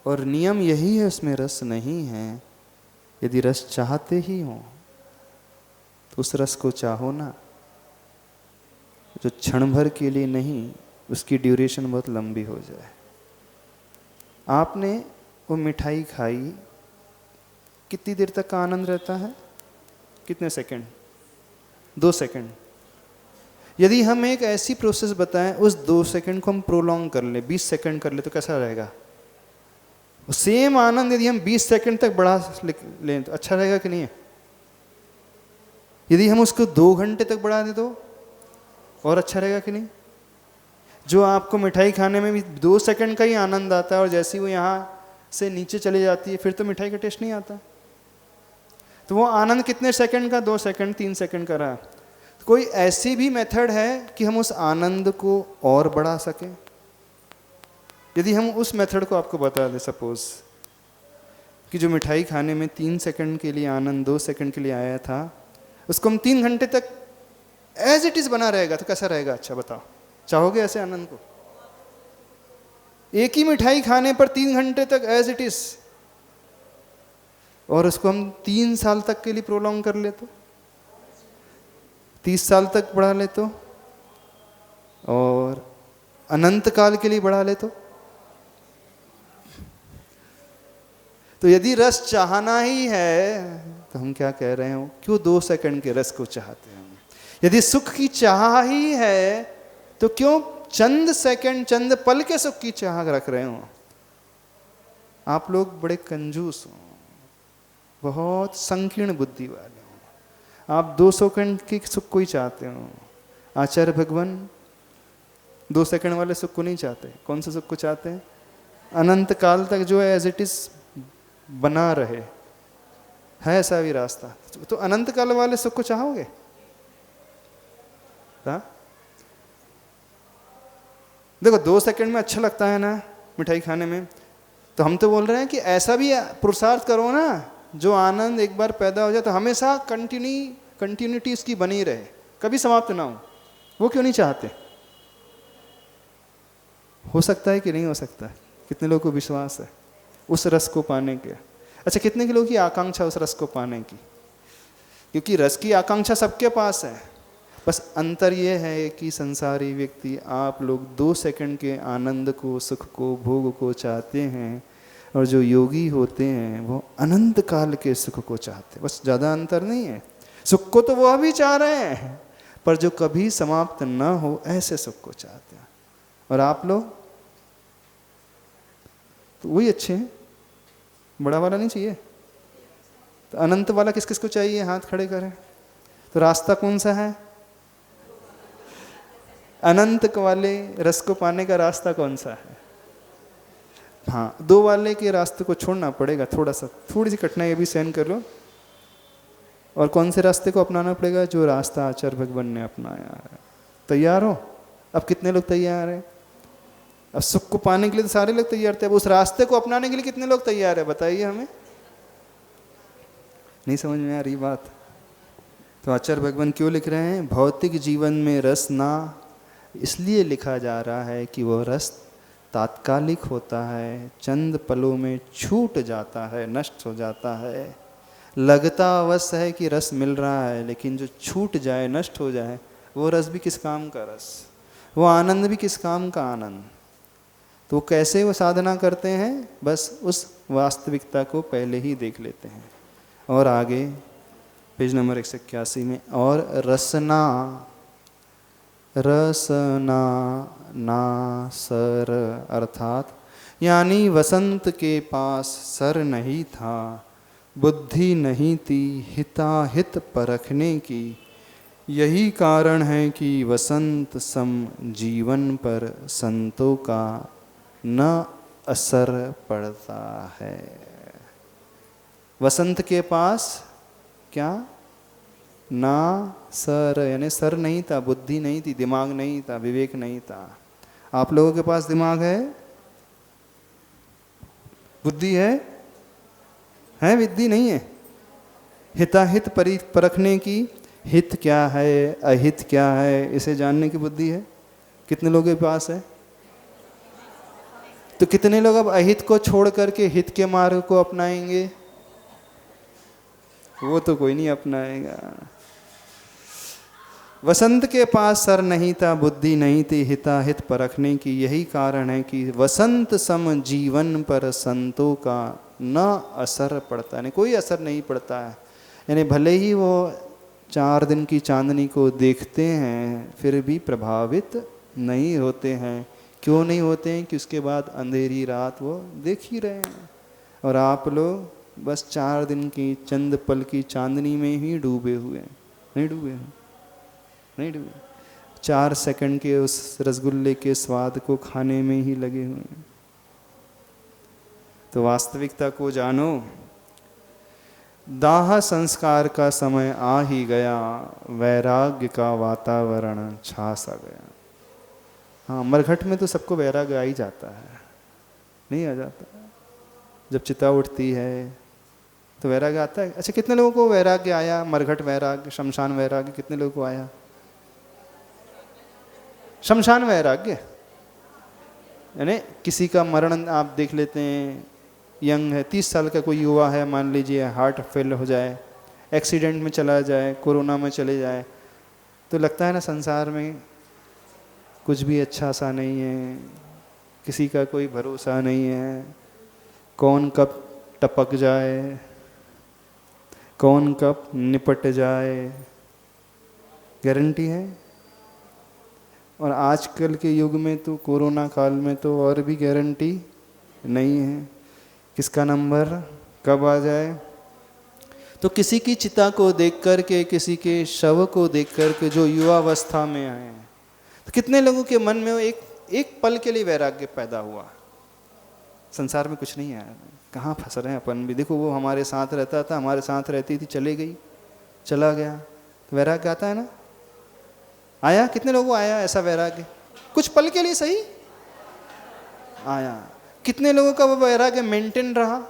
और नियम यही है, उसमें रस नहीं है। यदि रस चाहते ही हो तो उस रस को चाहो ना, जो क्षण भर के लिए नहीं, उसकी ड्यूरेशन बहुत लंबी हो जाए। आपने वो मिठाई खाई, कितनी देर तक का आनंद रहता है? कितने सेकंड? 2 सेकंड। यदि हम एक ऐसी प्रोसेस बताएं, उस 2 सेकंड को हम प्रोलॉन्ग कर ले, 20 सेकंड कर ले, तो कैसा रहेगा? सेम आनंद यदि हम 20 सेकंड तक बढ़ा लें तो अच्छा रहेगा कि नहीं है? यदि हम उसको 2 घंटे तक बढ़ा दें तो और अच्छा रहेगा कि नहीं? जो आपको मिठाई खाने में भी 2 सेकंड का ही आनंद आता है और जैसे ही वो यहाँ से नीचे चली जाती है फिर तो मिठाई का टेस्ट नहीं आता। तो वो आनंद कितने सेकंड का, 2 सेकंड 3 सेकंड का रहा। तो कोई ऐसी भी मेथड है कि हम उस आनंद को और बढ़ा सकें? यदि हम उस मेथड को आपको बता दें, सपोज कि जो मिठाई खाने में 3 सेकंड के लिए आनंद 2 सेकंड के लिए आया था, उसको हम 3 घंटे तक एज इट इज बना रहेगा तो कैसा रहेगा? अच्छा बताओ, चाहोगे ऐसे आनंद को? एक ही मिठाई खाने पर 3 घंटे तक एज इट इज, और उसको हम 3 साल तक के लिए प्रोलॉन्ग कर ले तो, 30 साल तक बढ़ा ले तो, और अनंत काल के लिए बढ़ा ले तो यदि रस चाहना ही है तो हम क्या कह रहे हो, क्यों 2 सेकंड के रस को चाहते हैं? यदि सुख की चाह ही है तो क्यों चंद सेकंड चंद पल के सुख की चाह रख रहे हो? आप लोग बड़े कंजूस हो, बहुत संकीर्ण बुद्धि वाले हो। आप 2 सेकंड के सुख को ही चाहते हो। आचार्य भगवान 2 सेकंड वाले सुख को नहीं चाहते। कौन से सुख को चाहते हैं? अनंत काल तक जो है एज इट इज बना रहे, है ऐसा भी रास्ता। तो अनंत काल वाले सुख को चाहोगे? हाँ? देखो 2 सेकंड में अच्छा लगता है ना मिठाई खाने में, तो हम तो बोल रहे हैं कि ऐसा भी पुरुषार्थ करो ना, जो आनंद एक बार पैदा हो जाए तो हमेशा कंटिन्यूटी इसकी बनी रहे, कभी समाप्त ना हो। वो क्यों नहीं चाहते? हो सकता है कि नहीं हो सकता है? कितने लोगों को विश्वास है उस रस को पाने के? अच्छा, कितने लोगों की आकांक्षा उस रस को पाने की? क्योंकि रस की आकांक्षा सबके पास है, बस अंतर यह है कि संसारी व्यक्ति, आप लोग 2 सेकंड के आनंद को, सुख को, भोग को चाहते हैं, और जो योगी होते हैं वो अनंत काल के सुख को चाहते हैं। बस ज़्यादा अंतर नहीं है। सुख को तो वो अभी चाह रहे हैं, पर जो कभी समाप्त न हो ऐसे सुख को चाहते हैं। और आप लोग तो वही अच्छे हैं, बड़ा वाला नहीं चाहिए। तो अनंत वाला किस किस को चाहिए? हाथ खड़े करें। तो रास्ता कौन सा है? अनंत वाले रस को पाने का रास्ता कौन सा है? हाँ, 2 वाले के रास्ते को छोड़ना पड़ेगा, थोड़ी सी कठिनाई अभी सहन कर लो। और कौन से रास्ते को अपनाना पड़ेगा? जो रास्ता आचार्य भगवान ने अपनाया है। तैयार हो? अब कितने लोग तैयार हैं? अब सुख को पाने के लिए तो सारे लोग तैयार थे, अब उस रास्ते को अपनाने के लिए कितने लोग तैयार है? बताइए हमें। नहीं समझ में आ रही बात? तो आचार्य भगवान क्यों लिख रहे हैं? भौतिक जीवन में रस ना इसलिए लिखा जा रहा है कि वह रस तात्कालिक होता है, चंद पलों में छूट जाता है, नष्ट हो जाता है। लगता अवश्य है कि रस मिल रहा है, लेकिन जो छूट जाए, नष्ट हो जाए, वो रस भी किस काम का रस, वो आनंद भी किस काम का आनंद। तो कैसे वो साधना करते हैं? बस उस वास्तविकता को पहले ही देख लेते हैं। और आगे पेज नंबर 181 में, और रसना ना सर, अर्थात यानी वसंत के पास सर नहीं था, बुद्धि नहीं थी हिताहित परखने की। यही कारण है कि वसंत सम जीवन पर संतों का न असर पड़ता है। वसंत के पास क्या? ना सर, यानी सर नहीं था, बुद्धि नहीं थी, दिमाग नहीं था, विवेक नहीं था। आप लोगों के पास दिमाग है, बुद्धि है विद्धि नहीं है। हिताहित परखने की, हित क्या है, अहित क्या है, इसे जानने की बुद्धि है। कितने लोगों के पास है? तो कितने लोग अब अहित को छोड़ करके हित के मार्ग को अपनाएंगे? वो तो कोई नहीं अपनाएगा। वसंत के पास सर नहीं था, बुद्धि नहीं थी हिताहित परखने की। यही कारण है कि वसंत सम जीवन पर संतों का न असर पड़ता, यानी कोई असर नहीं पड़ता है। यानी भले ही वो 4 दिन की चांदनी को देखते हैं, फिर भी प्रभावित नहीं होते हैं। क्यों नहीं होते हैं? कि उसके बाद अंधेरी रात वो देख ही रहे हैं। और आप लोग बस 4 दिन की चंद पल की चांदनी में ही डूबे हुए हैं। नहीं डूबे, नहीं डूबे। 4 सेकंड के उस रसगुल्ले के स्वाद को खाने में ही लगे हुए हैं। तो वास्तविकता को जानो। दाह संस्कार का समय आ ही गया, वैराग्य का वातावरण छा सा गया। हाँ, मरघट में तो सबको वैराग्य आ ही जाता है, नहीं आ जाता? जब चिता उठती है तो वैराग्य आता है। अच्छा, कितने लोगों को वैराग्य आया? मरघट वैराग्य, शमशान वैराग्य कितने लोगों को आया? शमशान वैराग्य यानी किसी का मरण आप देख लेते हैं, यंग है, 30 साल का कोई युवा है, मान लीजिए हार्ट फेल हो जाए, एक्सीडेंट में चला जाए, कोरोना में चले जाए, तो लगता है ना संसार में कुछ भी अच्छा सा नहीं है, किसी का कोई भरोसा नहीं है, कौन कब टपक जाए, कौन कब निपट जाए, गारंटी है? और आजकल के युग में तो कोरोना काल में तो और भी गारंटी नहीं है, किसका नंबर कब आ जाए। तो किसी की चिता को देख कर के, किसी के शव को देख कर के जो युवावस्था में आए हैं, तो कितने लोगों के मन में एक पल के लिए वैराग्य पैदा हुआ। संसार में कुछ नहीं है, कहाँ फंस रहे हैं अपन भी। देखो, वो हमारे साथ रहता था, हमारे साथ रहती थी, चले गई, चला गया, तो वैराग्य आता है ना? आया? कितने लोगों को आया ऐसा वैराग्य? कुछ पल के लिए सही आया। कितने लोगों का वो वैराग्य मेंटेन रहा?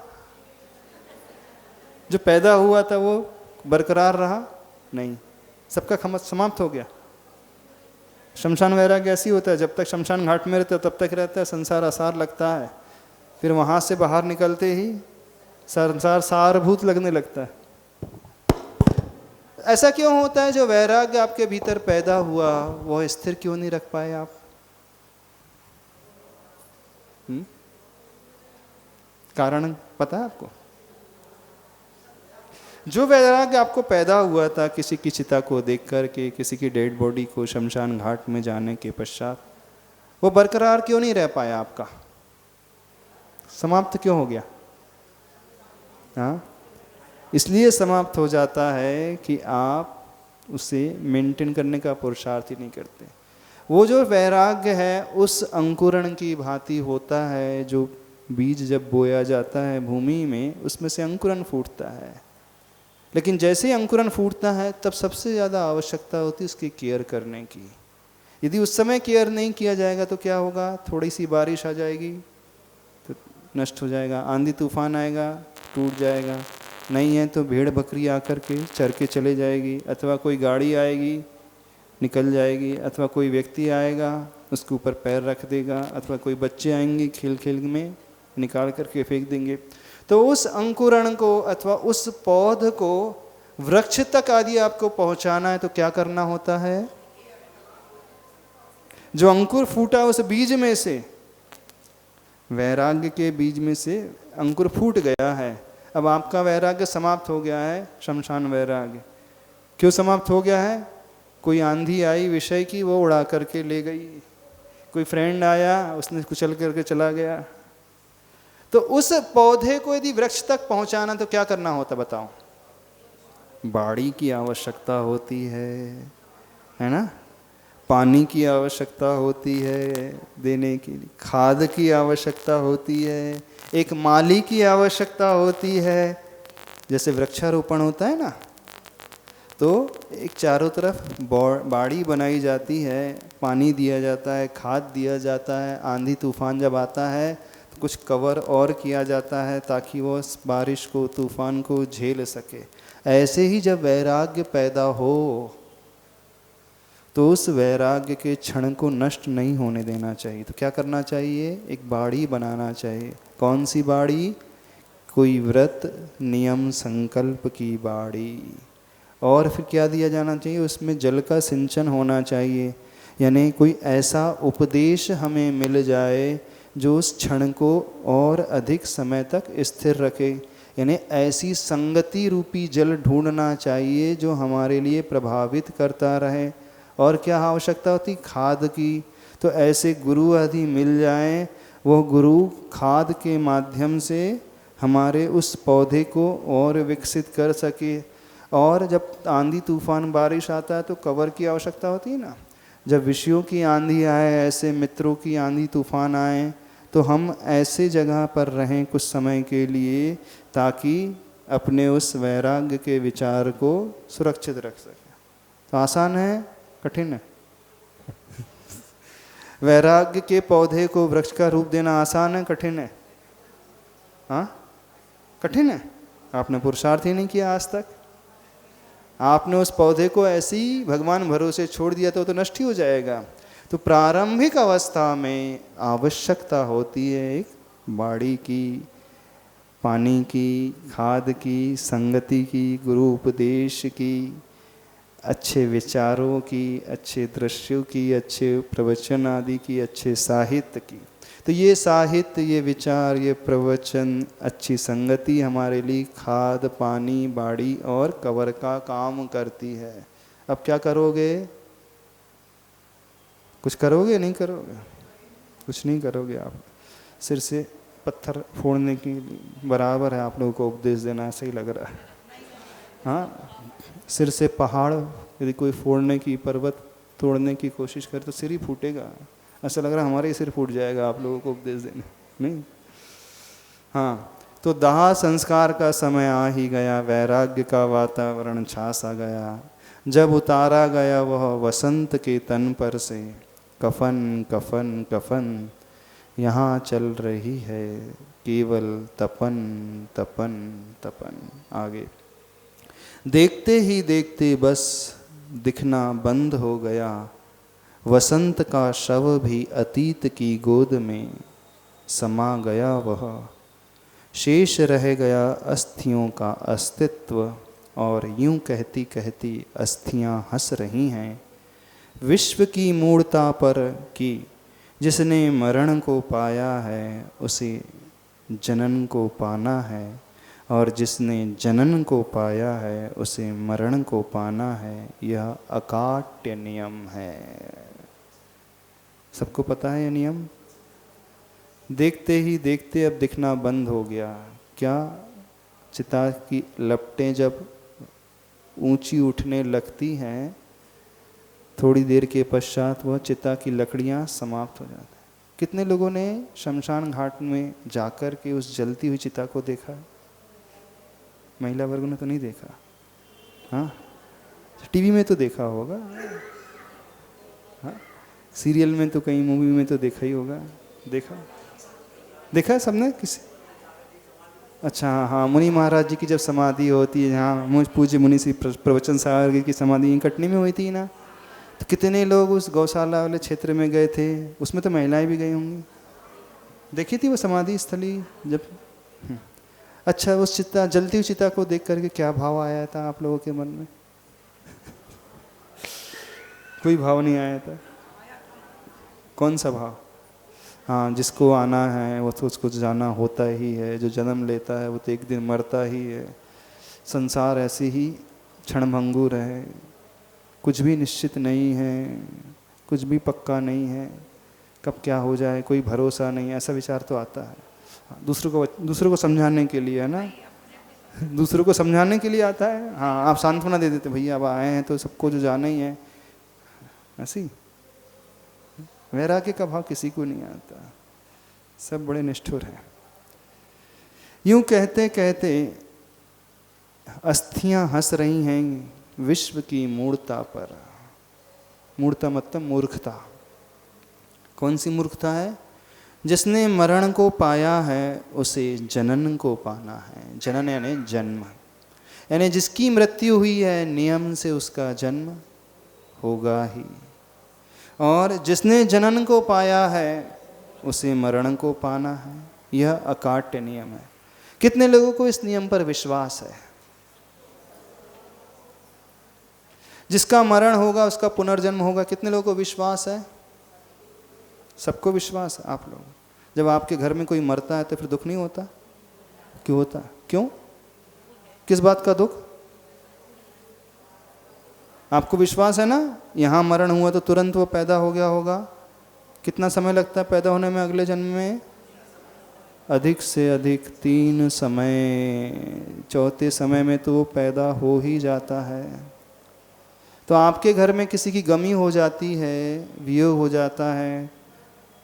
जो पैदा हुआ था वो बरकरार रहा? नहीं, सबका समाप्त हो गया। शमशान वैराग्य ऐसी होता है, जब तक शमशान घाट में रहता है तब तक रहता है, संसार आसार लगता है, फिर वहाँ से बाहर निकलते ही संसार सारभूत लगने लगता है। ऐसा क्यों होता है? जो वैराग्य आपके भीतर पैदा हुआ वो स्थिर क्यों नहीं रख पाए आप? कारण पता है आपको? जो वैराग्य आपको पैदा हुआ था किसी की चिता को देख कर के, किसी की डेड बॉडी को शमशान घाट में जाने के पश्चात, वो बरकरार क्यों नहीं रह पाया आपका? समाप्त क्यों हो गया? हाँ, इसलिए समाप्त हो जाता है कि आप उसे मेंटेन करने का पुरुषार्थ ही नहीं करते। वो जो वैराग्य है उस अंकुरण की भांति होता है, जो बीज जब बोया जाता है भूमि में, उसमें से अंकुरण फूटता है। लेकिन जैसे ही अंकुरण फूटता है तब सबसे ज़्यादा आवश्यकता होती है उसकी केयर करने की। यदि उस समय केयर नहीं किया जाएगा तो क्या होगा? थोड़ी सी बारिश आ जाएगी तो नष्ट हो जाएगा, आंधी तूफान आएगा टूट जाएगा, नहीं है तो भेड़ बकरी आकर के चर के चले जाएगी, अथवा कोई गाड़ी आएगी निकल जाएगी, अथवा कोई व्यक्ति आएगा उसके ऊपर पैर रख देगा, अथवा कोई बच्चे आएंगे खेल खेल में निकाल करके फेंक देंगे। तो उस अंकुरण को अथवा उस पौध को वृक्ष तक आदि आपको पहुंचाना है तो क्या करना होता है? जो अंकुर फूटा उस बीज में से, वैराग्य के बीज में से अंकुर फूट गया है। अब आपका वैराग्य समाप्त हो गया है, शमशान वैराग्य। क्यों समाप्त हो गया है? कोई आंधी आई विषय की, वो उड़ा करके ले गई, कोई फ्रेंड आया उसने कुचल करके चला गया। तो उस पौधे को यदि वृक्ष तक पहुंचाना तो क्या करना होता बताओ? बाड़ी की आवश्यकता होती है ना? पानी की आवश्यकता होती है देने के लिए, खाद की आवश्यकता होती है, एक माली की आवश्यकता होती है। जैसे वृक्षारोपण होता है ना, तो एक चारों तरफ बाड़ी बनाई जाती है, पानी दिया जाता है, खाद दिया जाता है, आंधी तूफान जब आता है तो कुछ कवर और किया जाता है ताकि वो बारिश को तूफान को झेल सके। ऐसे ही जब वैराग्य पैदा हो तो उस वैराग्य के क्षण को नष्ट नहीं होने देना चाहिए। तो क्या करना चाहिए? एक बाड़ी बनाना चाहिए। कौन सी बाड़ी? कोई व्रत नियम संकल्प की बाड़ी। और फिर क्या दिया जाना चाहिए? उसमें जल का सिंचन होना चाहिए, यानी कोई ऐसा उपदेश हमें मिल जाए जो उस क्षण को और अधिक समय तक स्थिर रखे। यानी ऐसी संगति रूपी जल ढूंढना चाहिए जो हमारे लिए प्रभावित करता रहे। और क्या आवश्यकता होती? खाद की। तो ऐसे गुरु आदि मिल जाएं, वो गुरु खाद के माध्यम से हमारे उस पौधे को और विकसित कर सके। और जब आंधी तूफान बारिश आता है तो कवर की आवश्यकता होती है ना। जब विषयों की आंधी आए, ऐसे मित्रों की आंधी तूफान आए, तो हम ऐसे जगह पर रहें कुछ समय के लिए ताकि अपने उस वैराग्य के विचार को सुरक्षित रख सकें। तो आसान है, कठिन है? वैराग्य के पौधे को वृक्ष का रूप देना आसान है, कठिन है? हाँ, कठिन है। आपने पुरुषार्थ ही नहीं किया आज तक। आपने उस पौधे को ऐसे ही भगवान भरोसे छोड़ दिया तो नष्ट ही हो जाएगा। तो प्रारंभिक अवस्था में आवश्यकता होती है एक बाड़ी की, पानी की, खाद की, संगति की, गुरु उपदेश की, अच्छे विचारों की, अच्छे दृश्यों की, अच्छे प्रवचन आदि की, अच्छे साहित्य की। तो ये साहित्य, ये विचार, ये प्रवचन, अच्छी संगति हमारे लिए खाद, पानी, बाड़ी और कवर का काम करती है। अब क्या करोगे? कुछ करोगे? नहीं करोगे? कुछ नहीं करोगे। आप सिर से पत्थर फोड़ने की बराबर है आप लोगों को उपदेश देना, ऐसा ही लग रहा है। हाँ, सिर से पहाड़ यदि कोई फोड़ने की, पर्वत तोड़ने की कोशिश करे तो सिर ही फूटेगा। ऐसा लग रहा है हमारे ही सिर फूट जाएगा आप लोगों को उपदेश देने। नहीं, हाँ, तो दाह संस्कार का समय आ ही गया, वैराग्य का वातावरण छा सा गया। जब उतारा गया वह वसंत के तन पर से, कफन कफन कफन, यहाँ चल रही है केवल तपन तपन तपन। आगे देखते ही देखते बस दिखना बंद हो गया, वसंत का शव भी अतीत की गोद में समा गया। वह शेष रह गया अस्थियों का अस्तित्व, और यूं कहती कहती अस्थियां हंस रही हैं विश्व की मूर्ता पर कि जिसने मरण को पाया है उसे जनन को पाना है, और जिसने जनन को पाया है उसे मरण को पाना है। यह अकाट्य नियम है। सबको पता है ये नियम? देखते ही देखते अब दिखना बंद हो गया। क्या? चिता की लपटें जब ऊंची उठने लगती हैं, थोड़ी देर के पश्चात वह चिता की लकड़ियां समाप्त हो जाती हैं। कितने लोगों ने शमशान घाट में जाकर के उस जलती हुई चिता को देखा? महिला वर्ग ने तो नहीं देखा। हाँ, टीवी में तो देखा होगा, हाँ, सीरियल में तो, कहीं मूवी में तो देखा ही होगा। देखा है सबने? किसी? अच्छा, हाँ, मुनि महाराज जी की जब समाधि होती है, यहाँ पूज्य मुनि श्री प्रवचन सागर की समाधि कटनी में हुई थी ना, तो कितने लोग उस गौशाला वाले क्षेत्र में गए थे। उसमें तो महिलाएं भी गई होंगी। देखी थी वो समाधि स्थली जब? अच्छा, उस चिता, जलती हुई चिता को देख करके क्या भाव आया था आप लोगों के मन में? कोई भाव नहीं आया था? कौन सा भाव? हाँ, जिसको आना है वो तो उसको जाना होता ही है। जो जन्म लेता है वो तो एक दिन मरता ही है। संसार ऐसे ही क्षणभंगुर है, कुछ भी निश्चित नहीं है, कुछ भी पक्का नहीं है, कब क्या हो जाए कोई भरोसा नहीं। ऐसा विचार तो आता है। दूसरों को समझाने के लिए, है ना, दूसरों को समझाने के लिए आता है। हाँ, आप सांत्वना दे देते, भैया अब आए हैं तो सबको जो जाना ही है। ऐसी वैराग्य का भाव किसी को नहीं आता। सब बड़े निष्ठुर हैं। यूं कहते कहते अस्थियां हंस रही हैं विश्व की मूर्ता पर। मूर्ता मतलब मूर्खता। कौन सी मूर्खता है? जिसने मरण को पाया है उसे जनन को पाना है। जनन यानी जन्म, यानी जिसकी मृत्यु हुई है नियम से उसका जन्म होगा ही, और जिसने जनन को पाया है उसे मरण को पाना है। यह अकाट्य नियम है। कितने लोगों को इस नियम पर विश्वास है? जिसका मरण होगा उसका पुनर्जन्म होगा, कितने लोगों को विश्वास है? सबको विश्वास है। आप लोग, जब आपके घर में कोई मरता है तो फिर दुख नहीं होता? क्यों होता? क्यों? किस बात का दुख? आपको विश्वास है ना, यहाँ मरण हुआ तो तुरंत वो पैदा हो गया होगा। कितना समय लगता है पैदा होने में अगले जन्म में? अधिक से अधिक 3 समय, चौथे समय में तो वो पैदा हो ही जाता है। तो आपके घर में किसी की गमी हो जाती है, वियोग हो जाता है,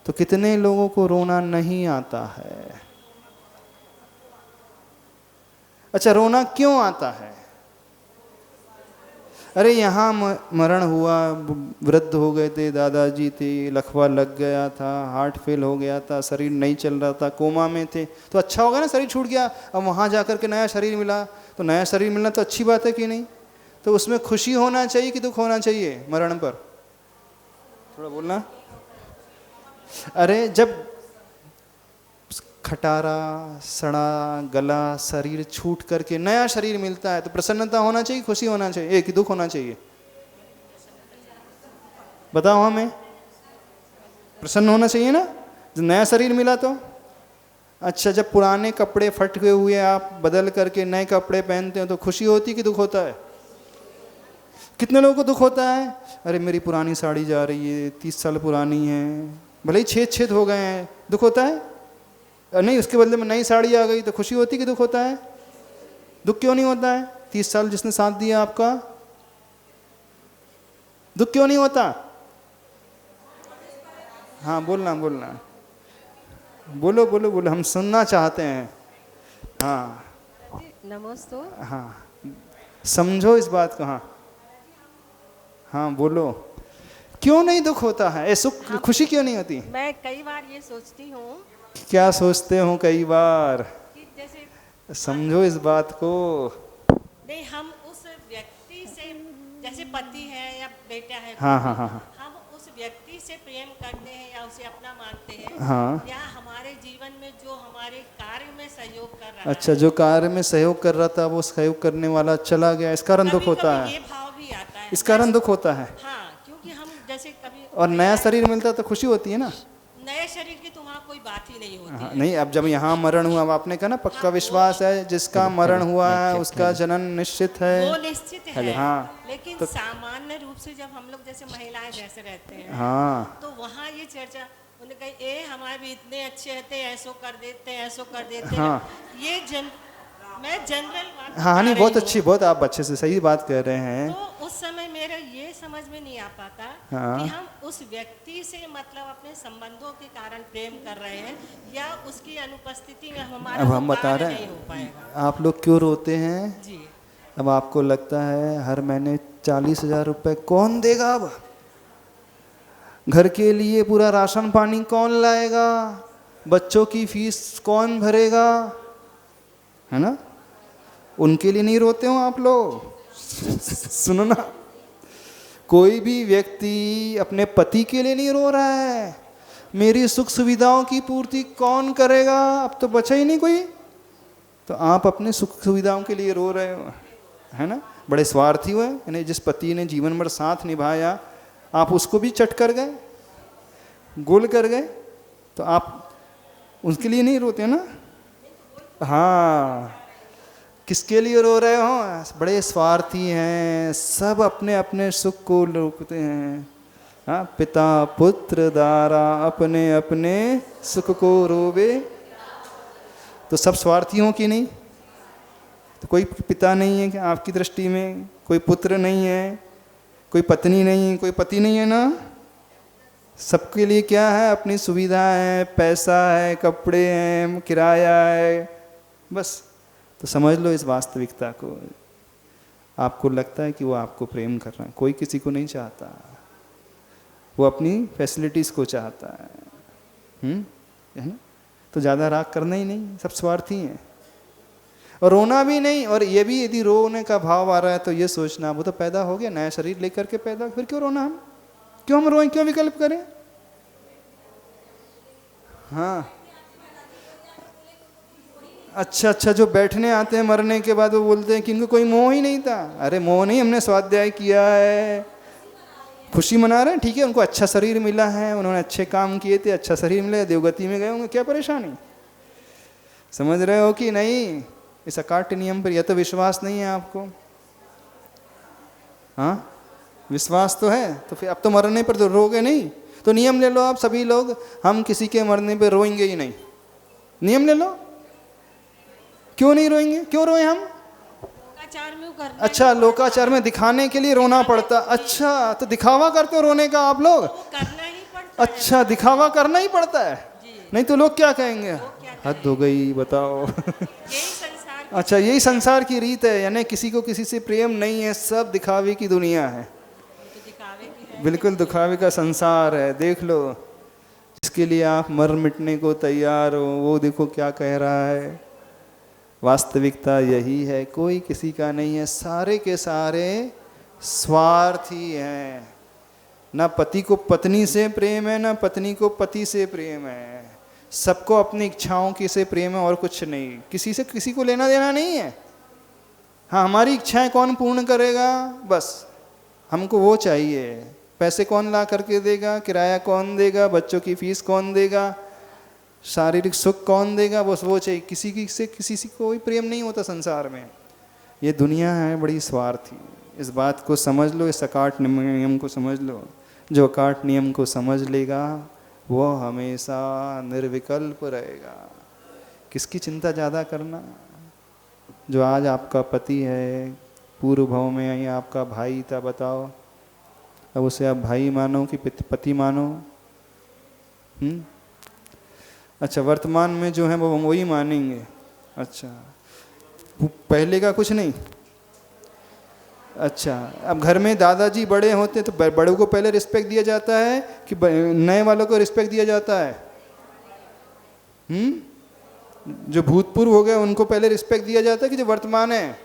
तो कितने लोगों को रोना नहीं आता है? अच्छा, रोना क्यों आता है? अरे यहाँ मरण हुआ, वृद्ध हो गए थे, दादाजी थे, लकवा लग गया था, हार्ट फेल हो गया था, शरीर नहीं चल रहा था, कोमा में थे, तो अच्छा होगा ना, शरीर छूट गया, अब वहाँ जा कर के नया शरीर मिला, तो नया शरीर मिलना तो अच्छी बात है कि नहीं? तो उसमें खुशी होना चाहिए कि दुख होना चाहिए मरण पर? थोड़ा बोलना। अरे जब खटारा, सड़ा गला शरीर छूट करके नया शरीर मिलता है तो प्रसन्नता होना चाहिए, खुशी होना चाहिए, एक ही दुख होना चाहिए? बताओ हमें। प्रसन्न होना चाहिए ना, जब नया शरीर मिला तो। अच्छा, जब पुराने कपड़े फट गए हुए आप बदल करके नए कपड़े पहनते हो तो खुशी होती कि दुख होता है? कितने लोगों को दुख होता है? अरे मेरी पुरानी साड़ी जा रही है, 30 साल पुरानी है, भले ही छेद छेद हो गए हैं, दुख होता है? नहीं, उसके बदले में नई साड़ी आ गई तो खुशी होती कि दुख होता है? दुख क्यों नहीं होता है? 30 साल जिसने साथ दिया आपका, दुख क्यों नहीं होता? हाँ बोलना बोलना, बोलो बोलो बोलो, हम सुनना चाहते हैं। हाँ नमस्ते। हाँ, समझो इस बात को। हाँ हाँ बोलो, क्यों नहीं दुख होता है? सुख खुशी क्यों नहीं होती? मैं कई बार ये सोचती हूँ। क्या सोचते हो कई बार? कि जैसे समझो इस बात को। नहीं, हम उस व्यक्ति से, जैसे पति है या बेटा है, हाँ हाँ हाँ हाँ, हम उस व्यक्ति से प्रेम करते हैं या उसे अपना मानते हैं, हाँ। या हमारे जीवन में जो हमारे कार्य में सहयोग कर रहा अच्छा, जो कार्य में सहयोग कर रहा था वो सहयोग करने वाला चला गया, इस कारण दुख होता है? ये भाव भी आता है, इस कारण दुख होता है। हाँ, क्योंकि हम जैसे कभी और नया शरीर मिलता है तो खुशी होती है ना? नए शरीर की तो वहाँ कोई बात ही नहीं होती हाँ, है। नहीं, अब जब यहाँ मरण हुआ, अब आपने कहा ना पक्का विश्वास है, जिसका मरण हुआ है उसका जनन निश्चित है। वो निश्चित है। हाँ, लेकिन तो सामान्य रूप से जब हम लोग जैसे महिलाएं जैसे रहते हैं, हाँ, तो वहाँ ये चर्चा, उन्होंने कहा ए हमारे भी इतने अच्छे रहते, ऐसो कर देते, ऐसो कर देते। हाँ, ये मैं जनरल बात हाँ, नहीं, बता बहुत रही अच्छी, हूँ। बहुत आप अच्छे से सही बात कह रहे हैं। तो उस समय मेरा ये समझ में नहीं आ पाता हाँ। कि हम उस व्यक्ति से मतलब अपने संबंधों के कारण प्रेम कर रहे हैं या उसकी अनुपस्थिति में हमारा अब हम वो बता कार्य रहे नहीं हो हैं पाएगा। आप लोग क्यों रोते हैं। जी, अब आपको लगता है हर महीने 40,000 रुपए कौन देगा? अब घर के लिए पूरा राशन पानी कौन लाएगा? बच्चों की फीस कौन भरेगा? है ना? उनके लिए नहीं रोते हो आप लोग? सुनो ना, कोई भी व्यक्ति अपने पति के लिए नहीं रो रहा है, मेरी सुख सुविधाओं की पूर्ति कौन करेगा? अब तो बचा ही नहीं कोई, तो आप अपने सुख सुविधाओं के लिए रो रहे हो, है ना? बड़े स्वार्थी हुए, यानी जिस पति ने जीवन भर साथ निभाया, आप उसको भी चट कर गए, गोल कर गए, तो आप उसके लिए नहीं रोते ना? हाँ, किसके लिए रो रहे हो? बड़े स्वार्थी हैं, सब अपने अपने सुख को रोकते हैं। हाँ, पिता पुत्र दारा अपने अपने सुख को रोवे, तो सब स्वार्थी हो कि नहीं? तो कोई पिता नहीं है कि आपकी दृष्टि में, कोई पुत्र नहीं है, कोई पत्नी नहीं है, कोई पति नहीं है ना? सबके लिए क्या है? अपनी सुविधा है, पैसा है, कपड़े हैं, किराया है, बस। तो समझ लो इस वास्तविकता को। आपको लगता है कि वो आपको प्रेम कर रहा है, कोई किसी को नहीं चाहता, वो अपनी फैसिलिटीज़ को चाहता है ना? तो ज़्यादा राग करना ही नहीं, सब स्वार्थी हैं। और रोना भी नहीं, और ये भी यदि रोने का भाव आ रहा है तो ये सोचना वो तो पैदा हो गया, नया शरीर लेकर के पैदा, फिर क्यों रोना? क्यों हम रोएं, क्यों विकल्प करें? हाँ, अच्छा अच्छा, जो बैठने आते हैं मरने के बाद वो बोलते हैं कि इनको कोई मोह ही नहीं था। अरे मोह नहीं, हमने स्वाध्याय किया है, खुशी मना रहे हैं, ठीक है, उनको अच्छा शरीर मिला है, उन्होंने अच्छे काम किए थे, अच्छा शरीर मिला, देवगति में गए होंगे, क्या परेशानी? समझ रहे हो कि नहीं? इस अकाट्य नियम पर यह तो विश्वास नहीं है आपको। हाँ, विश्वास तो है, तो फिर अब तो मरने पर तो रोगे नहीं, तो नियम ले लो आप सभी लोग, हम किसी के मरने पर रोएंगे ही नहीं। नियम ले लो। क्यों नहीं रोएंगे? क्यों रोए हम? लोकाचार में करना अच्छा, लोकाचार में दिखाने के लिए रोना पड़ता। अच्छा, तो दिखावा करते हो रोने का आप लोग? वो करना ही पड़ता है। अच्छा, दिखावा करना ही पड़ता है। जी। नहीं तो लोग क्या कहेंगे? क्या हद हो गई, बताओ। यही संसार की अच्छा, यही संसार की रीत है, यानी किसी को किसी से प्रेम नहीं है, सब दिखावे की दुनिया है। तो दिखावे की है। बिल्कुल दिखावे का संसार है। देख लो, जिसके लिए आप मर मिटने को तैयार हो, वो देखो क्या कह रहा है। वास्तविकता यही है, कोई किसी का नहीं है, सारे के सारे स्वार्थी हैं। ना पति को पत्नी से प्रेम है, ना पत्नी को पति से प्रेम है। सबको अपनी इच्छाओं की से प्रेम है और कुछ नहीं। किसी से किसी को लेना देना नहीं है। हाँ, हमारी इच्छाएं कौन पूर्ण करेगा, बस हमको वो चाहिए। पैसे कौन ला करके देगा, किराया कौन देगा, बच्चों की फीस कौन देगा, शारीरिक सुख कौन देगा, बस वो चाहिए। किसी से कोई प्रेम नहीं होता संसार में। ये दुनिया है बड़ी स्वार्थी। इस बात को समझ लो, इस अकाट नियम को समझ लो। जो अकाट नियम को समझ लेगा वो हमेशा निर्विकल्प रहेगा। किसकी चिंता ज़्यादा करना? जो आज आपका पति है, पूर्व भाव में ही आपका भाई था, बताओ अब उसे आप भाई मानो कि पति मानो? अच्छा, वर्तमान में जो है वो वही मानेंगे। अच्छा, पहले का कुछ नहीं। अच्छा, अब घर में दादाजी बड़े होते तो बड़ों को पहले रिस्पेक्ट दिया जाता है कि नए वालों को रिस्पेक्ट दिया जाता है? जो भूतपूर्व हो गए उनको पहले रिस्पेक्ट दिया जाता है कि जो वर्तमान है?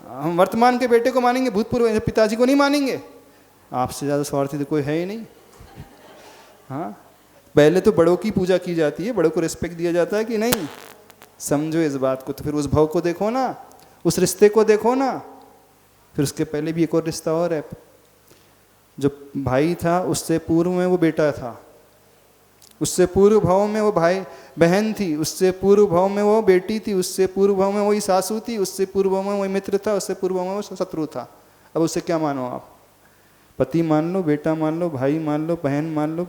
हम वर्तमान के बेटे को मानेंगे, भूतपूर्व पिताजी को नहीं मानेंगे? आपसे ज़्यादा स्वार्थी तो कोई है ही नहीं। हाँ, पहले तो बड़ों की पूजा की जाती है, बड़ों को रिस्पेक्ट दिया जाता है कि नहीं? समझो इस बात को। तो फिर उस भाव को देखो ना, उस रिश्ते को देखो ना। फिर उसके पहले भी एक और रिश्ता और है। जो भाई था उससे पूर्व में वो बेटा था, उससे पूर्व भाव में वो भाई बहन थी, उससे पूर्व भाव में वो बेटी थी, उससे पूर्व भाव में वही सासू थी, उससे पूर्व भाव में वही मित्र था, उससे पूर्व भाव में वो शत्रु था। अब उससे क्या मानो आप? पति मान लो, बेटा मान लो, भाई मान लो, बहन मान लो,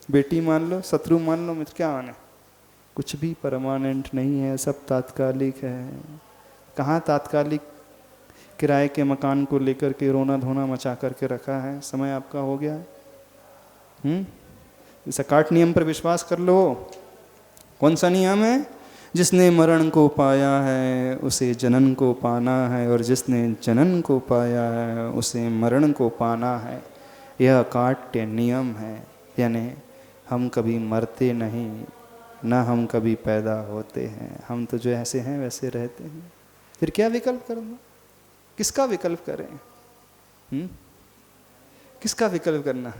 बेटी मान लो, शत्रु मान लो, मित्र, क्या माने? कुछ भी परमानेंट नहीं है, सब तात्कालिक है। कहाँ तात्कालिक किराए के मकान को लेकर के रोना धोना मचा करके रखा है? समय आपका हो गया है। इस अकाट नियम पर विश्वास कर लो। कौन सा नियम है? जिसने मरण को पाया है उसे जनन को पाना है, और जिसने जनन को पाया है उसे मरण को पाना है। यह अकाट्य नियम है। यानी हम कभी मरते नहीं, ना हम कभी पैदा होते हैं। हम तो जो ऐसे हैं वैसे रहते हैं। फिर क्या विकल्प करना? किसका विकल्प करें? किसका विकल्प करना?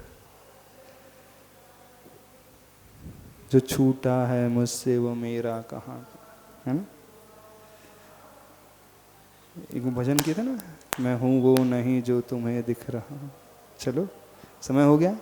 जो छूटा है मुझसे वो मेरा कहाँ, है ना? एक भजन किया था ना, मैं हूँ वो नहीं जो तुम्हें दिख रहा। चलो, समय हो गया।